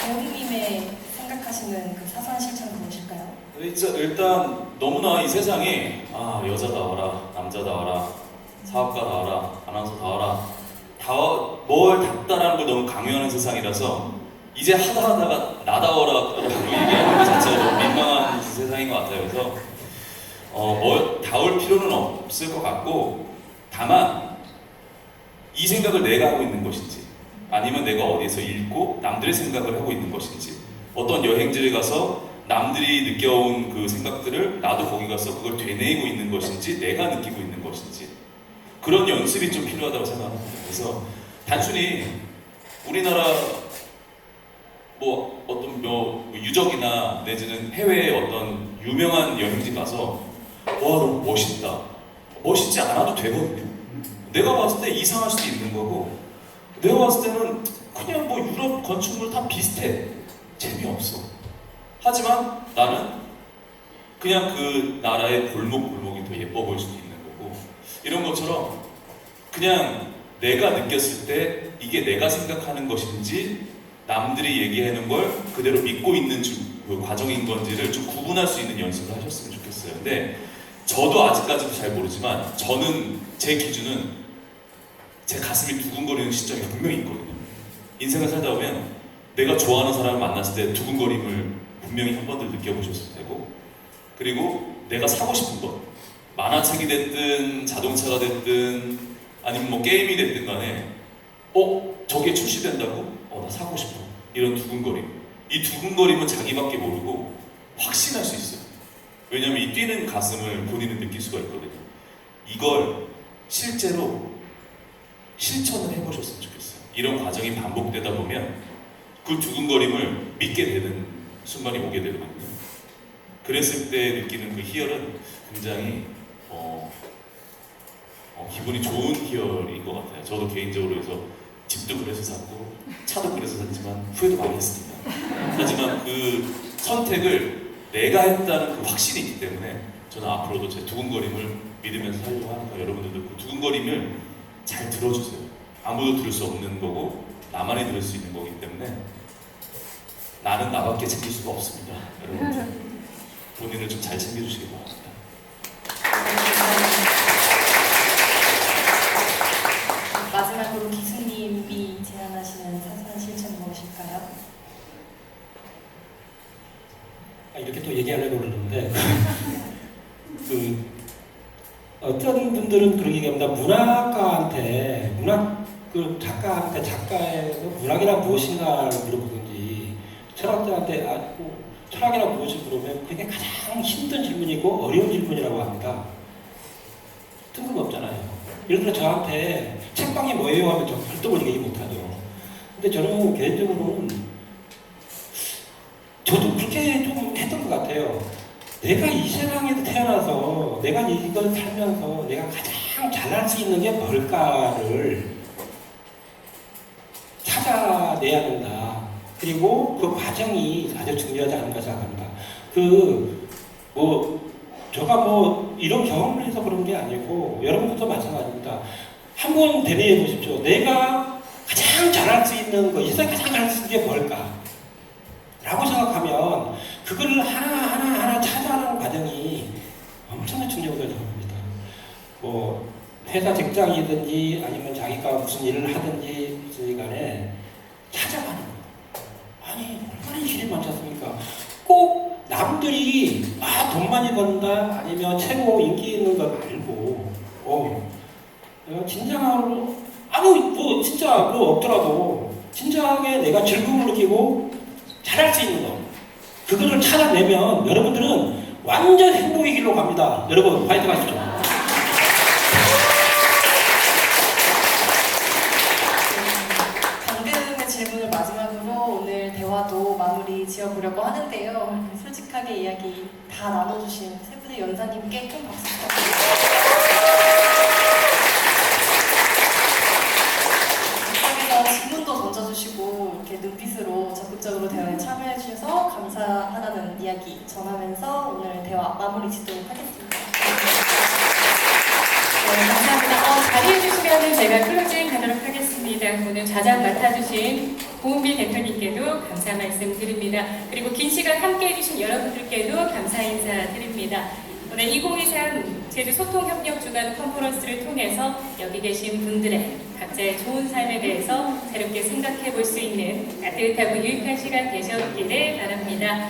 대웅님의 생각하시는 그 사소한 실천은 무엇일까요? 일단 세상이 여자 나와라, 남자 나와라, 사업가 나와라, 아나운서 나와라, 뭘 닫다라는 걸 너무 강요하는 세상이라서 이제 하다가 나다워라라고 얘기하는 것 자체가 너무 민망한 세상인 것 같아요. 그래서 뭘 다올 필요는 없을 것 같고, 다만 이 생각을 내가 하고 있는 것인지, 아니면 내가 어디에서 읽고 남들의 생각을 하고 있는 것인지, 어떤 여행지를 가서 남들이 느껴온 그 생각들을 나도 거기 가서 그걸 되뇌이고 있는 것인지, 내가 느끼고 있는 것인지, 그런 연습이 좀 필요하다고 생각합니다. 그래서 단순히 우리나라 뭐 어떤 유적이나 내지는 해외의 어떤 유명한 여행지 가서 와 너무 멋있다, 멋있지 않아도 되거든요. 내가 봤을 때 이상할 수도 있는 거고, 내가 봤을 때는 그냥 뭐 유럽 건축물 다 비슷해, 재미없어. 하지만 나는 그냥 그 나라의 골목골목이 더 예뻐 보일 수도 있는 거고, 이런 것처럼 그냥 내가 느꼈을 때 이게 내가 생각하는 것인지 남들이 얘기하는 걸 그대로 믿고 있는 그 과정인 건지를 좀 구분할 수 있는 연습을 하셨으면 좋겠어요. 근데 저도 아직까지도 잘 모르지만 저는 제 기준은 제 가슴이 두근거리는 시점이 분명히 있거든요. 인생을 살다 보면 내가 좋아하는 사람을 만났을 때 두근거림을 분명히 한 번도 느껴보셨을 테고, 그리고 내가 사고 싶은 것, 만화책이 됐든 자동차가 됐든 아니면 뭐 게임이 됐든 간에 저게 출시된다고? 나 사고 싶어. 이런 두근거림. 이 두근거림은 자기밖에 모르고 확신할 수 있어요. 왜냐면 이 뛰는 가슴을 본인은 느낄 수가 있거든요. 이걸 실제로 실천을 해보셨으면 좋겠어요. 이런 과정이 반복되다 보면 그 두근거림을 믿게 되는 순간이 오게 되거든요. 그랬을 때 느끼는 그 희열은 굉장히 기분이 좋은 희열인 것 같아요. 저도 개인적으로 해서 집도 그래서 샀고 차도 그래서 샀지만 후회도 많이 했습니다. 하지만 그 선택을 내가 했다는 그 확신이 있기 때문에 저는 앞으로도 제 두근거림을 믿으면서 살려고 하니까 여러분들도 그 두근거림을 잘 들어주세요. 아무도 들을 수 없는 거고 나만이 들을 수 있는 거기 때문에 나는 나밖에 챙길 수가 없습니다. 여러분들 본인을 좀 잘 챙겨주시기 바랍니다. 마지막으로 기수님이 제안하시는 사소한 실천 무엇일까요? 이렇게 또 얘기하려고 그러는데 어떤 분들은 그런 얘기합니다. 문학가한테 작가한테 작가의 문학이란 무엇인가를 물어보든지, 철학자한테 철학이란 무엇을 물으면 그게 가장 힘든 질문이고 어려운 질문이라고 합니다. 뜬금없잖아요. 예를 들어 저한테 책방이 뭐예요 하면 저 벌떡을 얘기 못하죠. 근데 저는 개인적으로는 저도 그렇게 좀 했던 것 같아요. 내가 이 세상에 태어나서 내가 이걸 살면서 내가 가장 잘할 수 있는 게 뭘까를 찾아내야 된다. 그리고 그 과정이 아주 중요하지 않은가 생각합니다. 제가 이런 경험을 해서 그런 게 아니고 여러분들도 마찬가지입니다. 한번 대비해 보십시오. 내가 가장 잘할 수 있는 거, 이 세상에 가장 잘할 수 있는 게 뭘까? 라고 생각하면 그거를 하나하나 찾아가는 과정이 엄청나게 중요하다고 생각합니다. 회사 직장이든지 아니면 자기가 무슨 일을 하든지 무슨 간에 찾아가는 거. 아니 얼마나 일이 많지 않습니까? 꼭 남들이 돈 많이 번다 아니면 최고 인기 있는 거 말고 내가 진정으로 진짜 없더라도 진정하게 내가 즐거움을 느끼고 잘할 수 있는 거, 그거를 찾아내면 여러분들은 완전 행복의 길로 갑니다. 여러분 파이팅 하시죠. 방금의 질문을 마지막으로 오늘 대화도 마무리 지어보려고 하는데요. 솔직하게 이야기 다 나눠주신 세 분의 연사님께 큰 박수 부탁드립니다. 이쪽에서 질문도 던져주시고 이렇게 눈빛으로 적극적으로 대화에 참여해주셔서 감사하다는 이야기 전하면서 오늘 대화 마무리 짓도록 하겠습니다. 네, 감사합니다. 자리해 주시면 제가 클로징 가도록 하겠습니다. 오늘 좌장 맡아주신 고은비 대표님께도 감사 말씀 드립니다. 그리고 긴 시간 함께 해주신 여러분들께도 감사 인사 드립니다. 오늘 2023 제주 소통협력주간 컨퍼런스를 통해서 여기 계신 분들의 각자의 좋은 삶에 대해서 새롭게 생각해 볼 수 있는 따뜻하고 유익한 시간 되셨기를 바랍니다.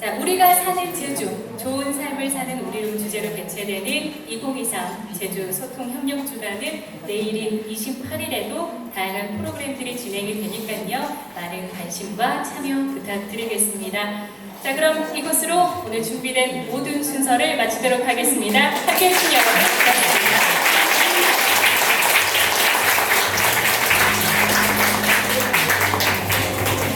자, 우리가 사는 제주, 좋은 삶을 사는 우리로 주제로 개최되는 2023 제주 소통협력주간은 내일인 28일에도 다양한 프로그램들이 진행이 되니까요. 많은 관심과 참여 부탁드리겠습니다. 자, 그럼 이것으로 오늘 준비된 모든 순서를 마치도록 하겠습니다. 함께해 주신 여러분 고맙습니다.